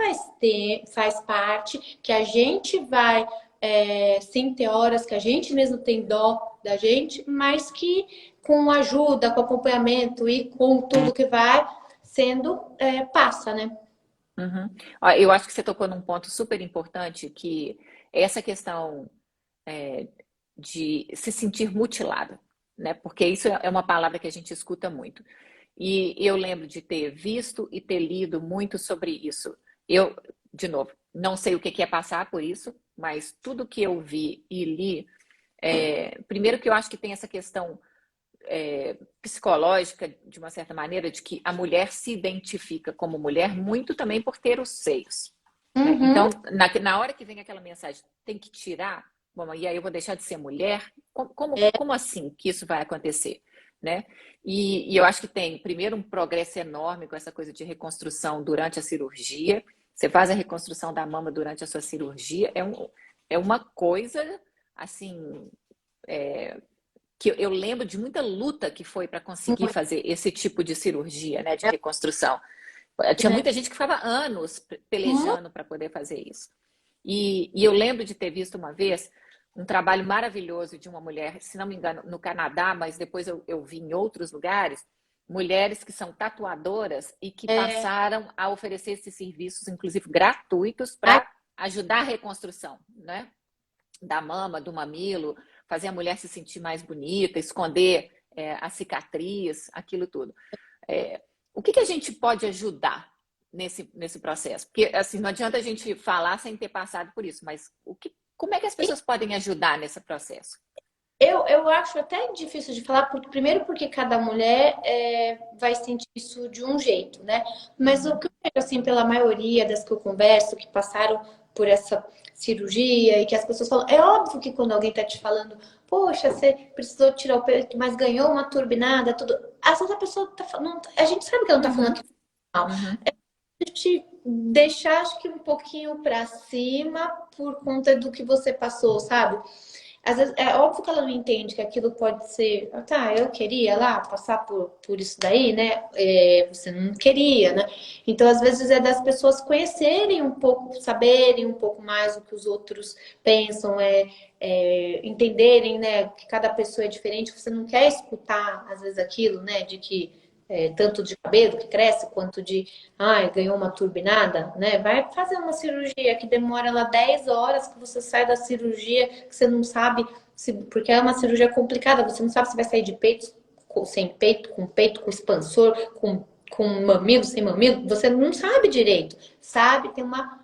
faz parte, que a gente vai sim ter horas que a gente mesmo tem dó da gente, mas que com ajuda, com acompanhamento e com tudo que vai sendo, passa, né? Uhum. Ó, eu acho que você tocou num ponto super importante, que é essa questão de se sentir mutilada, né? Porque isso é uma palavra que a gente escuta muito. E eu lembro de ter visto e ter lido muito sobre isso. Eu, de novo, não sei o que é passar por isso, mas tudo que eu vi e li, primeiro que eu acho que tem essa questão psicológica, de uma certa maneira, de que a mulher se identifica como mulher muito também por ter os seios. Né? Uhum. Então, na hora que vem aquela mensagem, tem que tirar, bom, e aí eu vou deixar de ser mulher? Como assim que isso vai acontecer? Né? E eu acho que tem, primeiro, um progresso enorme com essa coisa de reconstrução durante a cirurgia. Você faz a reconstrução da mama durante a sua cirurgia, é uma coisa, assim, que eu lembro de muita luta que foi para conseguir fazer esse tipo de cirurgia, né, de reconstrução. Tinha muita gente que ficava anos Uhum. pelejando para poder fazer isso. E eu lembro de ter visto uma vez um trabalho maravilhoso de uma mulher, se não me engano, no Canadá, mas depois eu vi em outros lugares, mulheres que são tatuadoras e que É, passaram a oferecer esses serviços, inclusive gratuitos, ai, para ajudar a reconstrução, né? Da mama, do mamilo, fazer a mulher se sentir mais bonita, esconder a cicatriz, aquilo tudo. O que a gente pode ajudar nesse processo? Porque assim, não adianta a gente falar sem ter passado por isso, mas como é que as pessoas podem ajudar nesse processo? eu acho até difícil de falar, porque, primeiro porque cada mulher vai sentir isso de um jeito, né? Mas o Uhum, que eu vejo, assim, pela maioria das que eu converso, que passaram por essa cirurgia e que as pessoas falam, é óbvio que quando alguém tá te falando, poxa, você precisou tirar o peito, mas ganhou uma turbinada, tudo. Às vezes a pessoa tá falando, a gente sabe que ela não tá falando uhum, aquilo mal. uhum, Te deixar, acho que um pouquinho pra cima por conta do que você passou, sabe? Às vezes, é óbvio que ela não entende que aquilo pode ser, tá, eu queria lá passar por isso daí, né? Você não queria, né? Então, às vezes, é das pessoas conhecerem um pouco, saberem um pouco mais o que os outros pensam, entenderem, né, que cada pessoa é diferente. Você não quer escutar, às vezes, aquilo, né, de que tanto de cabelo que cresce, quanto de, ai, ganhou uma turbinada, né? Vai fazer uma cirurgia que demora lá 10 horas, que você sai da cirurgia, que você não sabe, porque é uma cirurgia complicada, você não sabe se vai sair de peito, sem peito, com expansor, com mamilo, sem mamilo, você não sabe direito. Sabe, tem uma,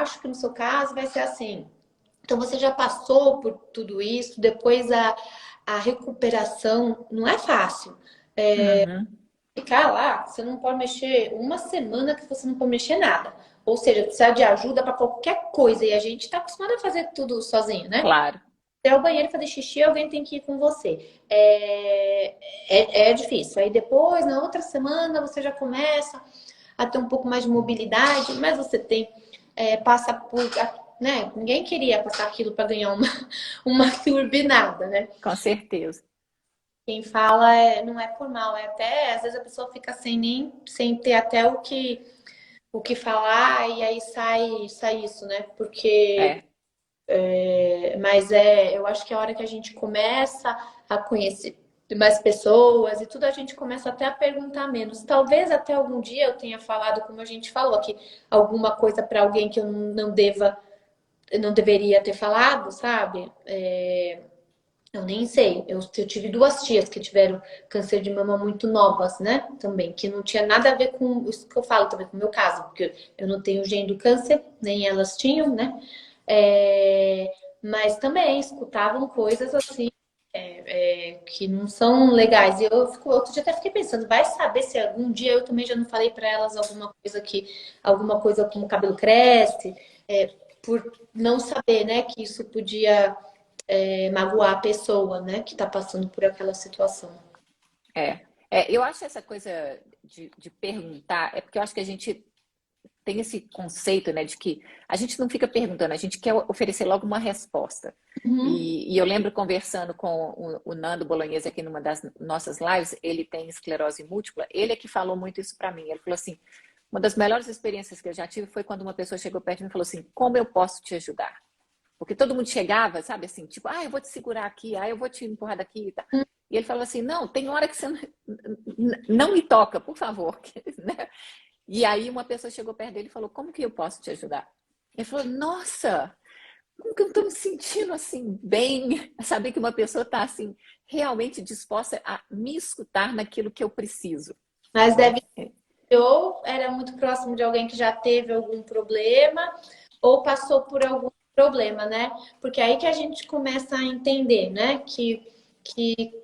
acho que no seu caso vai ser assim. Então você já passou por tudo isso, depois a recuperação não é fácil. uhum. Ficar lá, você não pode mexer uma semana que você não pode mexer nada. Ou seja, precisa de ajuda para qualquer coisa. E a gente está acostumado a fazer tudo sozinho, né? Claro. Ir ao banheiro fazer xixi, alguém tem que ir com você. É difícil. Aí depois, na outra semana, você já começa a ter um pouco mais de mobilidade, mas você passa por. Né? Ninguém queria passar aquilo para ganhar uma turbinada, né? Com certeza. Quem fala não é por mal, é até, às vezes a pessoa fica sem ter até o que falar e aí sai isso, né? Porque, É. mas eu acho que a hora que a gente começa a conhecer mais pessoas e tudo, a gente começa até a perguntar menos. Talvez até algum dia eu tenha falado, como a gente falou aqui, alguma coisa para alguém que eu não deveria ter falado, sabe? Eu nem sei. Eu tive duas tias que tiveram câncer de mama muito novas, né? Também, que não tinha nada a ver com isso que eu falo também, com o meu caso, porque eu não tenho o gene do câncer, nem elas tinham, né? Mas também escutavam coisas assim, que não são legais. E outro dia até fiquei pensando, vai saber se algum dia eu também já não falei para elas alguma coisa como o cabelo cresce, por não saber, né, que isso podia magoar a pessoa, né, que está passando por aquela situação. Eu acho essa coisa de perguntar, é porque eu acho que a gente tem esse conceito, né, de que a gente não fica perguntando, a gente quer oferecer logo uma resposta. Uhum. E eu lembro conversando com o Nando Bolognese aqui numa das nossas lives, ele tem esclerose múltipla, ele é que falou muito isso para mim. Ele falou assim, uma das melhores experiências que eu já tive foi quando uma pessoa chegou perto de mim e falou assim, como eu posso te ajudar? Porque todo mundo chegava, sabe, assim, tipo, eu vou te segurar aqui, eu vou te empurrar daqui e tal. E ele falou assim, não, tem hora que você não me toca, por favor. Né? E aí uma pessoa chegou perto dele e falou, como que eu posso te ajudar? Ele falou, nossa, como que eu estou me sentindo assim, bem, saber que uma pessoa está assim, realmente disposta a me escutar naquilo que eu preciso. Mas Né? deve ser, ou era muito próximo de alguém que já teve algum problema, ou passou por algum problema, né? Porque aí que a gente começa a entender, né? Que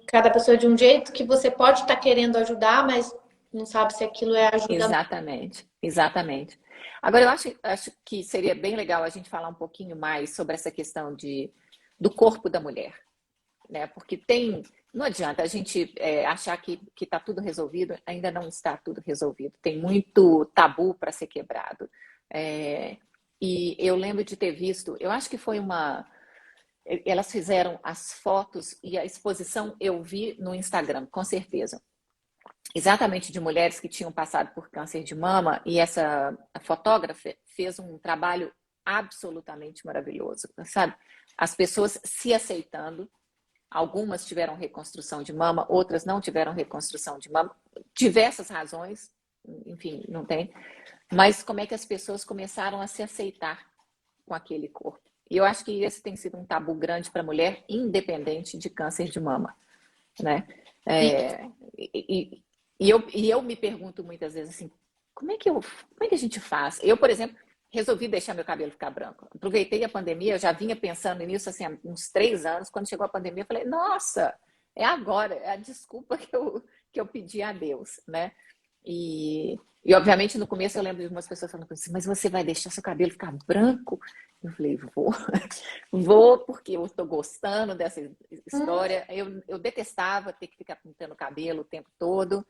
cada pessoa é de um jeito, que você pode estar querendo ajudar, mas não sabe se aquilo é ajuda. Exatamente, exatamente. Agora, eu acho que seria bem legal a gente falar um pouquinho mais sobre essa questão do corpo da mulher, né? Porque não adianta a gente achar que está tudo resolvido, ainda não está tudo resolvido. Tem muito tabu para ser quebrado. E eu lembro de ter visto, eu acho que foi elas fizeram as fotos e a exposição eu vi no Instagram, com certeza. Exatamente de mulheres que tinham passado por câncer de mama, e essa fotógrafa fez um trabalho absolutamente maravilhoso, sabe? As pessoas se aceitando, algumas tiveram reconstrução de mama, outras não tiveram reconstrução de mama, diversas razões, enfim, não tem. Mas como é que as pessoas começaram a se aceitar com aquele corpo? E eu acho que esse tem sido um tabu grande para a mulher, independente de câncer de mama, né? E eu me pergunto muitas vezes assim, como é que a gente faz? Eu, por exemplo, resolvi deixar meu cabelo ficar branco. Aproveitei a pandemia, eu já vinha pensando nisso assim, há uns 3 anos. Quando chegou a pandemia, eu falei, nossa, é agora, é a desculpa que eu pedi a Deus, né? E obviamente no começo eu lembro de umas pessoas falando assim, mas você vai deixar seu cabelo ficar branco? Eu falei, vou porque eu estou gostando dessa história. Eu detestava ter que ficar pintando o cabelo o tempo todo.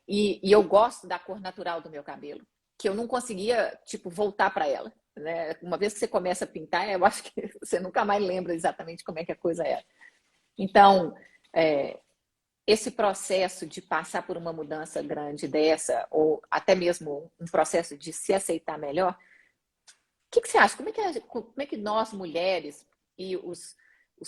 E eu gosto da cor natural do meu cabelo, que eu não conseguia, tipo, voltar para ela. Né? Uma vez que você começa a pintar, eu acho que você nunca mais lembra exatamente como é que a coisa era. Então, esse processo de passar por uma mudança grande dessa, ou até mesmo um processo de se aceitar melhor, o que você acha? Como é que nós, mulheres, e os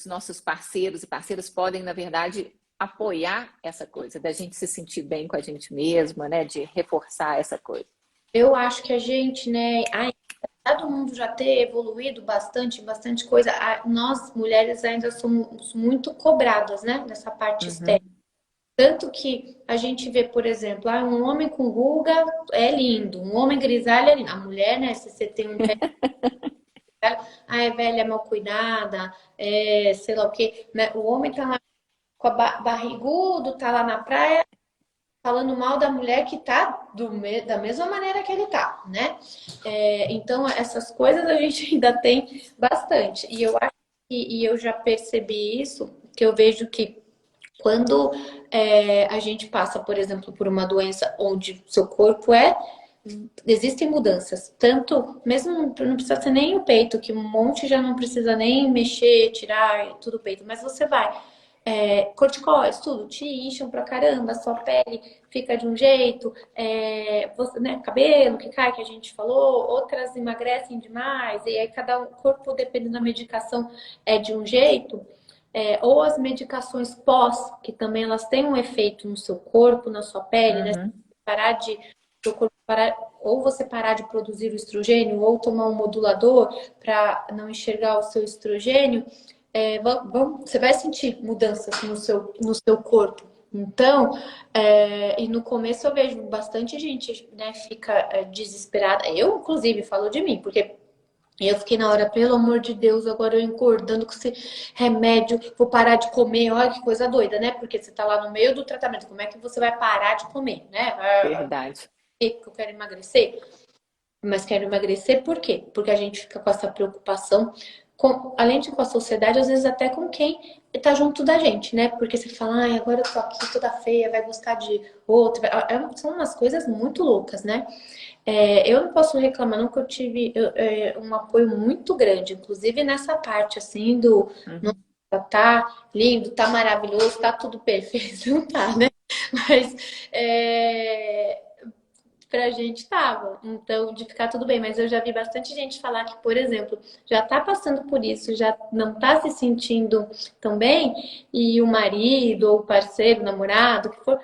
nossos parceiros e parceiras podem, na verdade, apoiar essa coisa, da gente se sentir bem com a gente mesma, né? De reforçar essa coisa. Eu acho que a gente, né, apesar do mundo já ter evoluído bastante, bastante coisa, nós mulheres ainda somos muito cobradas, né, nessa parte externa. Uhum. Tanto que a gente vê, por exemplo, um homem com ruga é lindo, um homem grisalho é lindo. A mulher, né, se você tem um pé, é velha, é mal cuidada, sei lá o quê, né? O homem tá lá com a barrigudo, tá lá na praia, falando mal da mulher que tá da mesma maneira que ele tá, né? Então, essas coisas a gente ainda tem bastante. E eu acho e eu já percebi isso, que eu vejo que quando a gente passa, por exemplo, por uma doença onde seu corpo existem mudanças, tanto, mesmo não precisa ser nem o peito, que um monte já não precisa nem mexer, tirar tudo o peito, mas você vai. Corticóides, tudo, te incham pra caramba, sua pele fica de um jeito, você, né, cabelo que cai, que a gente falou, outras emagrecem demais, e aí cada corpo, dependendo da medicação, é de um jeito. Ou as medicações pós, que também elas têm um efeito no seu corpo, na sua pele, né? Uhum. Parar de seu corpo parar, ou você parar de produzir o estrogênio, ou tomar um modulador para não enxergar o seu estrogênio, você vai sentir mudanças no seu corpo. Então, e no começo eu vejo bastante gente, né, fica desesperada. Eu, inclusive, falo de mim, porque eu fiquei na hora, pelo amor de Deus, agora eu engordando com esse remédio, vou parar de comer. Olha que coisa doida, né? Porque você tá lá no meio do tratamento, como é que você vai parar de comer, né? Verdade. Que eu quero emagrecer. Mas quero emagrecer por quê? Porque a gente fica com essa preocupação além de com a sociedade, às vezes até com quem tá junto da gente, né? Porque você fala, ai, agora eu tô aqui toda feia, vai gostar de outro. São umas coisas muito loucas, né? Eu não posso reclamar, não, que eu tive um apoio muito grande, inclusive nessa parte, assim, do Uhum. nossa, tá lindo, tá maravilhoso, tá tudo perfeito, não tá, né? Mas pra gente tava, então de ficar tudo bem, mas eu já vi bastante gente falar que, por exemplo, já tá passando por isso, já não tá se sentindo tão bem, e o marido ou o parceiro, o namorado, que for,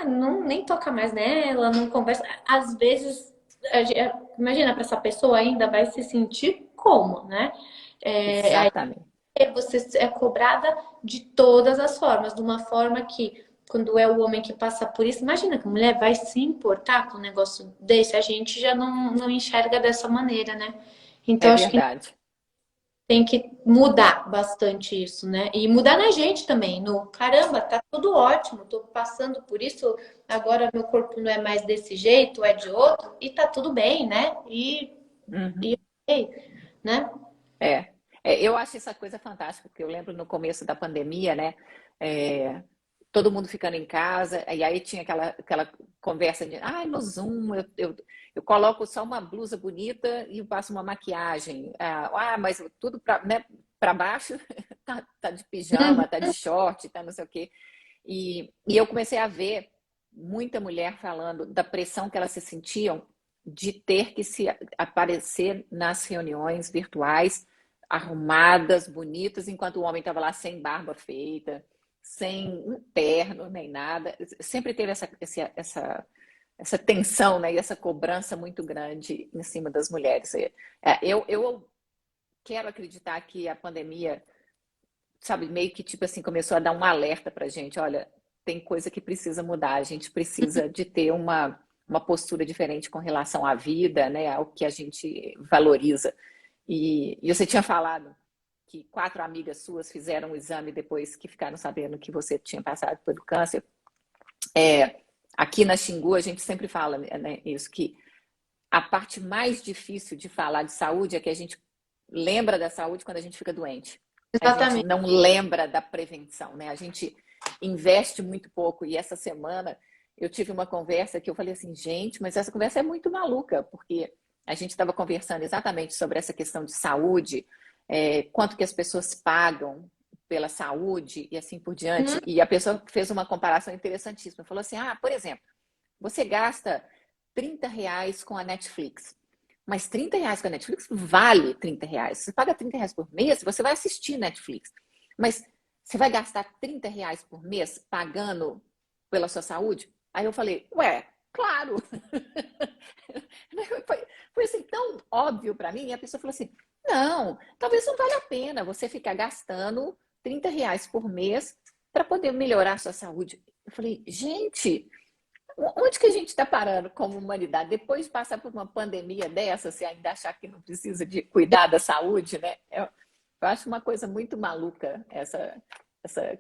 não nem toca mais nela, não conversa. Às vezes, imagina, para essa pessoa ainda vai se sentir como, né? Aí Exatamente. você é cobrada de todas as formas, de uma forma que, quando é o homem que passa por isso, imagina que a mulher vai se importar com um negócio desse, a gente já não enxerga dessa maneira, né? É Então, acho que verdade. tem que mudar bastante isso, né? E mudar na gente também, no caramba, tá tudo ótimo, tô passando por isso, agora meu corpo não é mais desse jeito, é de outro, e tá tudo bem, né? E Uhum. ok, né? É. Eu acho essa coisa fantástica, porque eu lembro no começo da pandemia, né? É, todo mundo ficando em casa, e aí tinha aquela conversa de, no Zoom eu coloco só uma blusa bonita e passo uma maquiagem. Mas tudo para, né, para baixo tá de pijama, tá de short, tá não sei o quê. E eu comecei a ver muita mulher falando da pressão que elas se sentiam de ter que se aparecer nas reuniões virtuais arrumadas, bonitas, enquanto o homem estava lá sem barba feita, sem um terno nem nada. Sempre teve essa tensão, né, e essa cobrança muito grande em cima das mulheres. Eu quero acreditar que a pandemia, sabe, meio que tipo assim, começou a dar um alerta pra gente, olha, tem coisa que precisa mudar, a gente precisa de ter uma postura diferente com relação à vida, né, ao que a gente valoriza. E você tinha falado que 4 amigas suas fizeram um exame depois que ficaram sabendo que você tinha passado pelo câncer. Aqui na Xingu a gente sempre fala, né, isso, que a parte mais difícil de falar de saúde é que a gente lembra da saúde quando a gente fica doente. A gente Exatamente. não lembra da prevenção, né? A gente investe muito pouco. E essa semana eu tive uma conversa que eu falei assim, gente, mas essa conversa é muito maluca, porque a gente estava conversando exatamente sobre essa questão de saúde, quanto que as pessoas pagam pela saúde e assim por Uhum. diante. E a pessoa fez uma comparação interessantíssima. Falou assim, por exemplo, você gasta R$ 30 com a Netflix. Mas R$ 30 com a Netflix vale R$ 30. Você paga R$ 30 por mês, você vai assistir Netflix. Mas você vai gastar R$ 30 por mês pagando pela sua saúde? Aí eu falei, ué, claro. Foi assim tão óbvio para mim. E a pessoa falou assim, não, talvez não valha a pena você ficar gastando R$ 30 por mês para poder melhorar a sua saúde. Eu falei, gente, onde que a gente está parando como humanidade? Depois de passar por uma pandemia dessa, você ainda achar que não precisa de cuidar da saúde, né? Eu acho uma coisa muito maluca essa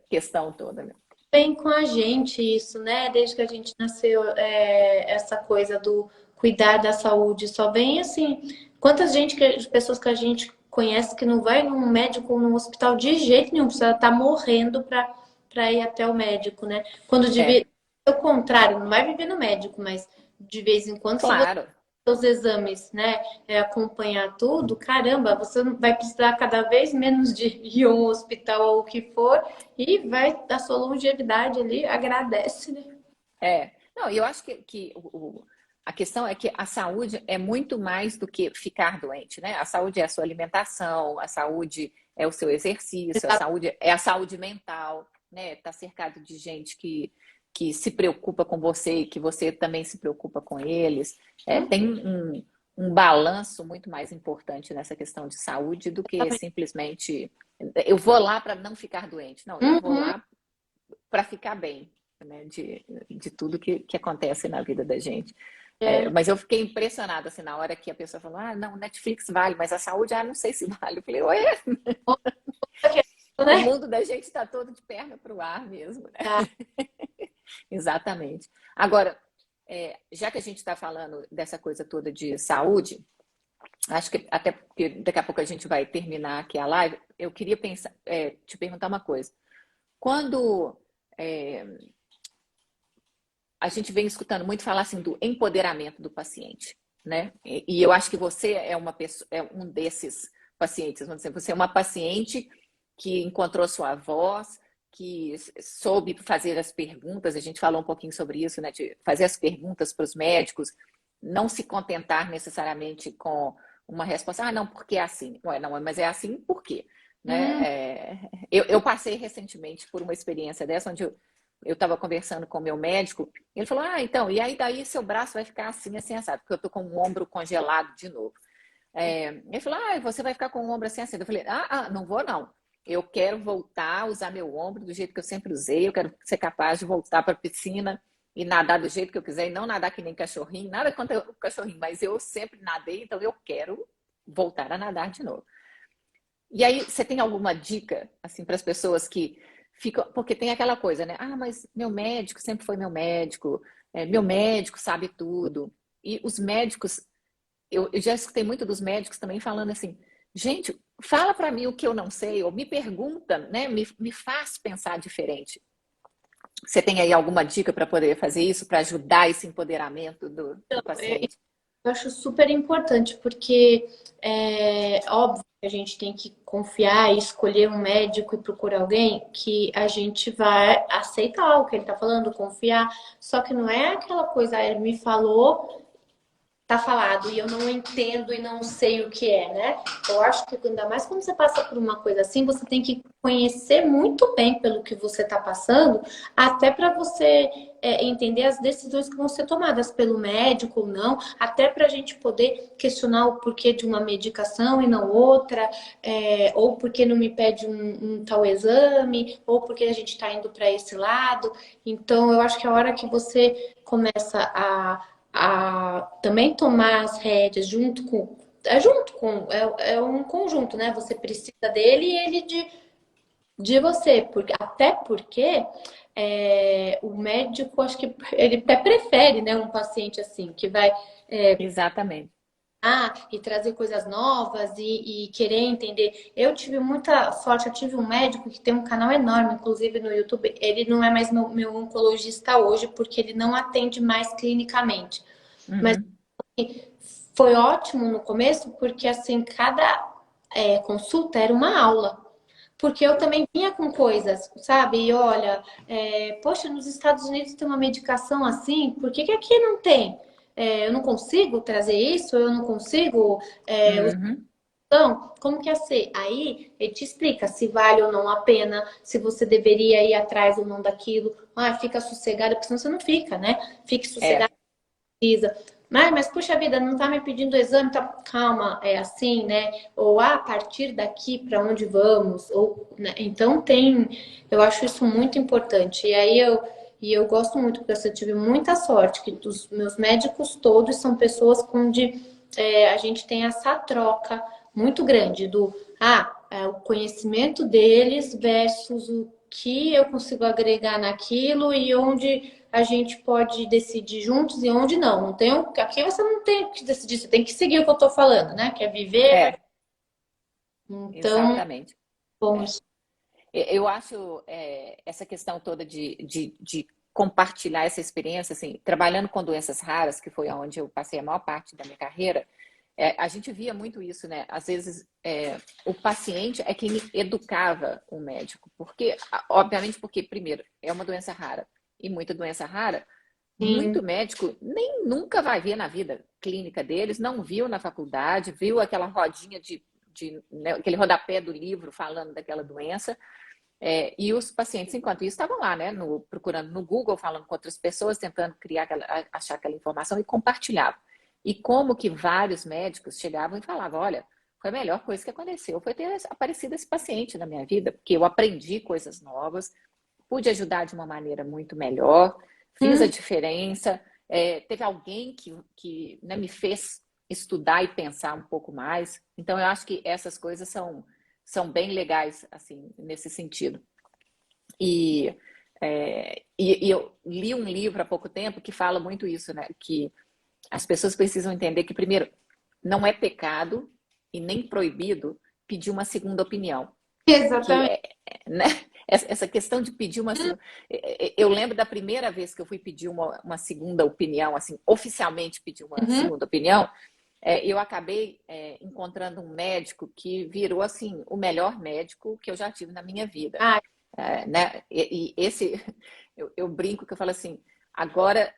questão toda, né? Vem com a gente isso, né? Desde que a gente nasceu, essa coisa do cuidar da saúde. Só vem assim, quantas pessoas que a gente conhece que não vai num médico ou num hospital de jeito nenhum, precisa estar morrendo para ir até o médico, né? Quando devia, É, é o contrário, não vai viver no médico, mas de vez em quando, se você claro. os exames, né, acompanhar tudo, caramba, você vai precisar cada vez menos de ir a um hospital ou o que for, e vai, a sua longevidade ali agradece, né? Não, e eu acho que a questão é que a saúde é muito mais do que ficar doente, né? A saúde é a sua alimentação, a saúde é o seu exercício, a saúde é a saúde mental, né? Tá cercado de gente que se preocupa com você e que você também se preocupa com eles. Tem um balanço muito mais importante nessa questão de saúde do que simplesmente eu vou lá para não ficar doente. Não, eu vou Uhum. lá para ficar bem, né, de tudo que acontece na vida da gente. É, Mas eu fiquei impressionada assim, na hora que a pessoa falou, não, Netflix vale, mas a saúde, não sei se vale. Eu falei, ué, o né? mundo da gente está todo de perna para o ar mesmo, né? Tá. Exatamente. Agora, já que a gente está falando dessa coisa toda de saúde, acho que até porque daqui a pouco a gente vai terminar aqui a live, eu queria pensar, te perguntar uma coisa. Quando é, a gente vem escutando muito falar assim do empoderamento do paciente, né? E eu acho que você é uma pessoa, é um desses pacientes, vamos dizer, você é uma paciente que encontrou sua voz, que soube fazer as perguntas, a gente falou um pouquinho sobre isso, né? De fazer as perguntas para os médicos, não se contentar necessariamente com uma resposta, ah, não, porque é assim. Ué, não, mas é assim por quê? Né? Eu passei recentemente por uma experiência dessa, onde eu estava conversando com o meu médico, ele falou, ah, então, e aí daí seu braço vai ficar assim, assim, assado, porque eu tô com o ombro congelado de novo. Ele falou, ah, você vai ficar com o ombro assim, assim. Eu falei, não vou não. Eu quero voltar a usar meu ombro do jeito que eu sempre usei, eu quero ser capaz de voltar para a piscina e nadar do jeito que eu quiser, e não nadar que nem cachorrinho, nada contra o cachorrinho, mas eu sempre nadei, então eu quero voltar a nadar de novo. E aí, você tem alguma dica, assim, para as pessoas que ficam. Porque tem aquela coisa, né? Ah, mas meu médico sempre foi meu médico sabe tudo. E os médicos, eu já escutei muito dos médicos também falando assim: gente, fala para mim o que eu não sei, ou me pergunta, né? Me faz pensar diferente. Você tem aí alguma dica para poder fazer isso, para ajudar esse empoderamento do paciente? Eu acho super importante, porque é óbvio que a gente tem que confiar e escolher um médico e procurar alguém que a gente vai aceitar o que ele tá falando, confiar. Só que não é aquela coisa, ah, ele me falou, tá falado e eu não entendo e não sei o que é, né? Eu acho que ainda mais quando você passa por uma coisa assim, você tem que conhecer muito bem pelo que você tá passando, até para você entender as decisões que vão ser tomadas pelo médico ou não, até para a gente poder questionar o porquê de uma medicação e não outra, ou porque não me pede um tal exame, ou porque a gente está indo para esse lado. Então, eu acho que a hora que você começa a também tomar as rédeas é um conjunto, né? Você precisa dele e ele de você, porque até porque o médico acho que ele até prefere, né, um paciente assim que vai Exatamente. e trazer coisas novas e querer entender. Eu tive muita sorte, eu tive um médico que tem um canal enorme, inclusive no YouTube. Ele não é mais meu oncologista hoje, porque ele não atende mais clinicamente. Mas Uhum. foi ótimo no começo, porque assim, cada consulta era uma aula. Porque eu também vinha com coisas, sabe? E olha, poxa, nos Estados Unidos tem uma medicação assim, por que que aqui não tem? Eu não consigo trazer isso, eu não consigo. Uhum. Então, como que é ser? Aí ele te explica se vale ou não a pena, se você deveria ir atrás ou não daquilo. Ah, fica sossegada, porque senão você não fica, né? Fique sossegada, É, precisa. Mas puxa vida, não tá me pedindo exame, tá? Calma, é assim, né? Ou a partir daqui para onde vamos? Ou, né? Então eu acho isso muito importante. E eu gosto muito, porque eu tive muita sorte, que os meus médicos todos são pessoas onde a gente tem essa troca muito grande o conhecimento deles versus o que eu consigo agregar naquilo e onde a gente pode decidir juntos e onde não. Não tem, aqui você não tem que decidir, você tem que seguir o que eu tô falando, né? Quer viver, vai. é, Então, exatamente. bom, É. Eu acho essa questão toda de compartilhar essa experiência, assim, trabalhando com doenças raras, que foi onde eu passei a maior parte da minha carreira, a gente via muito isso, né? Às vezes, o paciente é quem educava o médico, porque, obviamente, porque, primeiro, é uma doença rara, e muita doença rara, sim, muito médico nem nunca vai ver na vida clínica deles, não viu na faculdade, viu aquela rodinha né, aquele rodapé do livro falando daquela doença, e os pacientes, enquanto isso, estavam lá, né, procurando no Google, falando com outras pessoas, tentando achar aquela informação e compartilhavam. E como que vários médicos chegavam e falavam, olha, foi a melhor coisa que aconteceu, foi ter aparecido esse paciente na minha vida, porque eu aprendi coisas novas, pude ajudar de uma maneira muito melhor, fiz a hum, diferença, teve alguém que né, me fez estudar e pensar um pouco mais. Então, eu acho que essas coisas são bem legais, assim, nesse sentido. E eu li um livro há pouco tempo que fala muito isso, né? Que as pessoas precisam entender que, primeiro, não é pecado e nem proibido pedir uma segunda opinião. Exatamente. Né? Essa questão de pedir uma segunda... Eu lembro da primeira vez que eu fui pedir uma segunda opinião, assim, oficialmente pedir uma segunda opinião, eu acabei encontrando um médico que virou, assim, o melhor médico que eu já tive na minha vida. Ah, Né? E esse, eu brinco que eu falo assim, agora,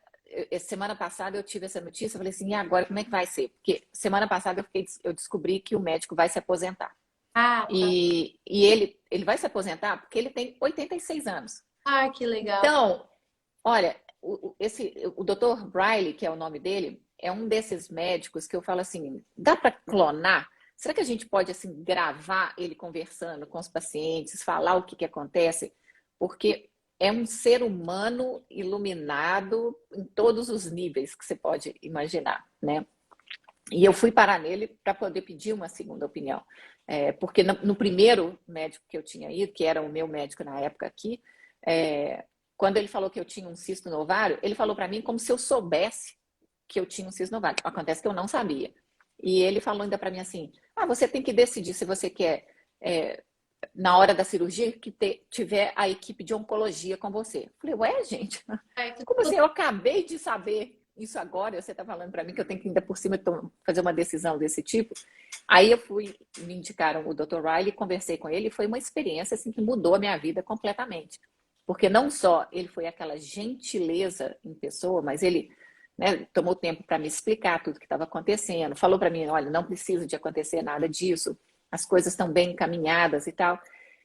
semana passada eu tive essa notícia, eu falei assim, e agora como é que vai ser? Porque semana passada eu descobri que o médico vai se aposentar. tá. E ele vai se aposentar porque ele tem 86 anos. Ah, que legal. Então, olha, o Dr. Riley, que é o nome dele, é um desses médicos que eu falo assim, dá para clonar? Será que a gente pode assim gravar ele conversando com os pacientes, falar o que acontece? Porque é um ser humano iluminado em todos os níveis que você pode imaginar, né? E eu fui parar nele para poder pedir uma segunda opinião. Porque no primeiro médico que eu tinha ido, que era o meu médico na época aqui, quando ele falou que eu tinha um cisto no ovário, ele falou para mim como se eu soubesse que eu tinha um cisto no ovário. Acontece que eu não sabia. E ele falou ainda para mim assim, você tem que decidir se você quer, na hora da cirurgia, que tiver a equipe de oncologia com você. Eu falei, ué, gente, como assim? Eu acabei de saber isso agora, você está falando para mim que eu tenho que ainda por cima fazer uma decisão desse tipo. Aí me indicaram o Dr. Riley, conversei com ele, e foi uma experiência assim, que mudou a minha vida completamente. Porque não só ele foi aquela gentileza em pessoa, mas ele, né, tomou tempo para me explicar tudo que estava acontecendo, falou para mim, olha, não precisa de acontecer nada disso, as coisas estão bem encaminhadas e tal.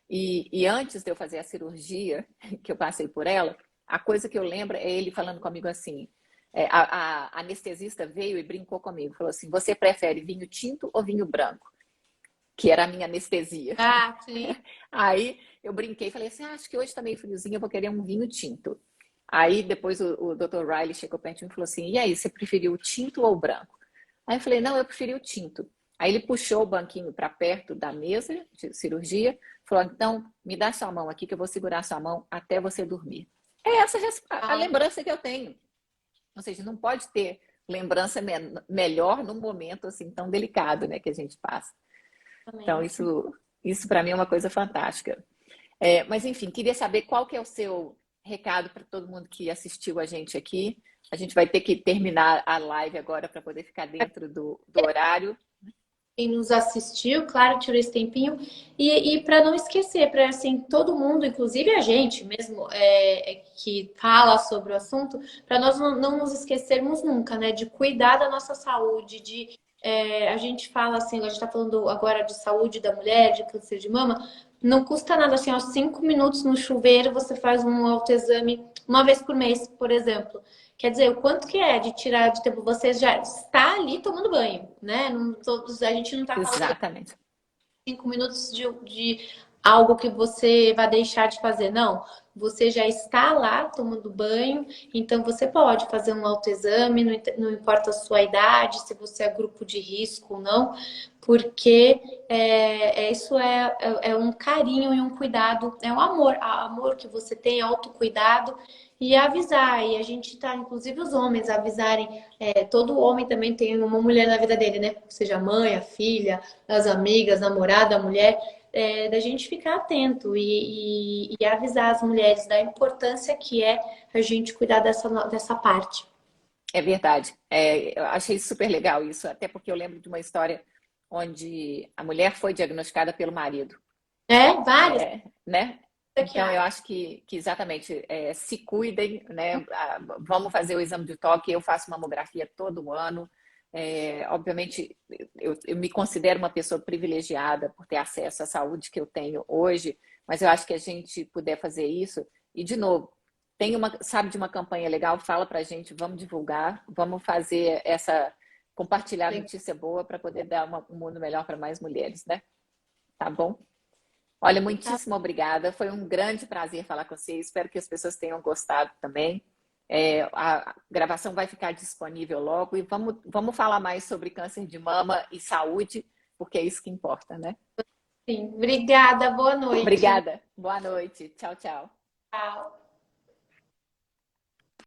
E antes de eu fazer a cirurgia, que eu passei por ela, a coisa que eu lembro é ele falando comigo assim, a anestesista veio e brincou comigo, falou assim, você prefere vinho tinto ou vinho branco? Que era a minha anestesia. Ah, sim. Aí eu brinquei e falei assim, acho que hoje tá meio friozinho, eu vou querer um vinho tinto. Aí depois o Dr. Riley chegou perto de mim e falou assim, e aí, você preferiu o tinto ou o branco? Aí eu falei, não, eu preferi o tinto. Aí ele puxou o banquinho para perto da mesa de cirurgia, falou, então me dá sua mão aqui que eu vou segurar sua mão até você dormir. É essa a lembrança que eu tenho. Ou seja, não pode ter lembrança melhor num momento assim tão delicado, né, que a gente passa. Então, isso para mim é uma coisa fantástica. Mas, enfim, queria saber qual que é o seu recado para todo mundo que assistiu a gente aqui. A gente vai ter que terminar a live agora para poder ficar dentro do horário. Quem nos assistiu, claro, tirou esse tempinho. E para não esquecer, para assim, todo mundo, inclusive a gente mesmo, que fala sobre o assunto, para nós não nos esquecermos nunca, né? De cuidar da nossa saúde, a gente fala assim, a gente está falando agora de saúde da mulher, de câncer de mama, não custa nada, assim, aos 5 minutos no chuveiro você faz um autoexame uma vez por mês, por exemplo. Quer dizer, o quanto que é de tirar de tempo? Você já está ali tomando banho, né? A gente não está falando Exatamente. 5 minutos de algo que você vai deixar de fazer. Não, você já está lá tomando banho, então você pode fazer um autoexame, não importa a sua idade, se você é grupo de risco ou não, porque isso é um carinho e um cuidado, é um amor que você tem, autocuidado. E avisar, e a gente tá, inclusive os homens, avisarem, todo homem também tem uma mulher na vida dele, né? Seja a mãe, a filha, as amigas, namorada, a mulher, da gente ficar atento e avisar as mulheres da importância que é a gente cuidar dessa parte. É verdade. Eu achei super legal isso, até porque eu lembro de uma história onde a mulher foi diagnosticada pelo marido. Várias. Né? Então, eu acho que exatamente, se cuidem, né? Vamos fazer o exame de toque, eu faço mamografia todo ano. Obviamente, eu me considero uma pessoa privilegiada por ter acesso à saúde que eu tenho hoje, mas eu acho que a gente puder fazer isso, e de novo, sabe de uma campanha legal, fala pra gente, vamos divulgar, vamos fazer compartilhar notícia boa para poder dar um mundo melhor para mais mulheres, né? Tá bom? Olha, muitíssimo obrigada. Foi um grande prazer falar com você. Espero que as pessoas tenham gostado também. A gravação vai ficar disponível logo e vamos falar mais sobre câncer de mama e saúde, porque é isso que importa, né? Sim. Obrigada. Boa noite. Obrigada. Boa noite. Tchau, tchau. Tchau.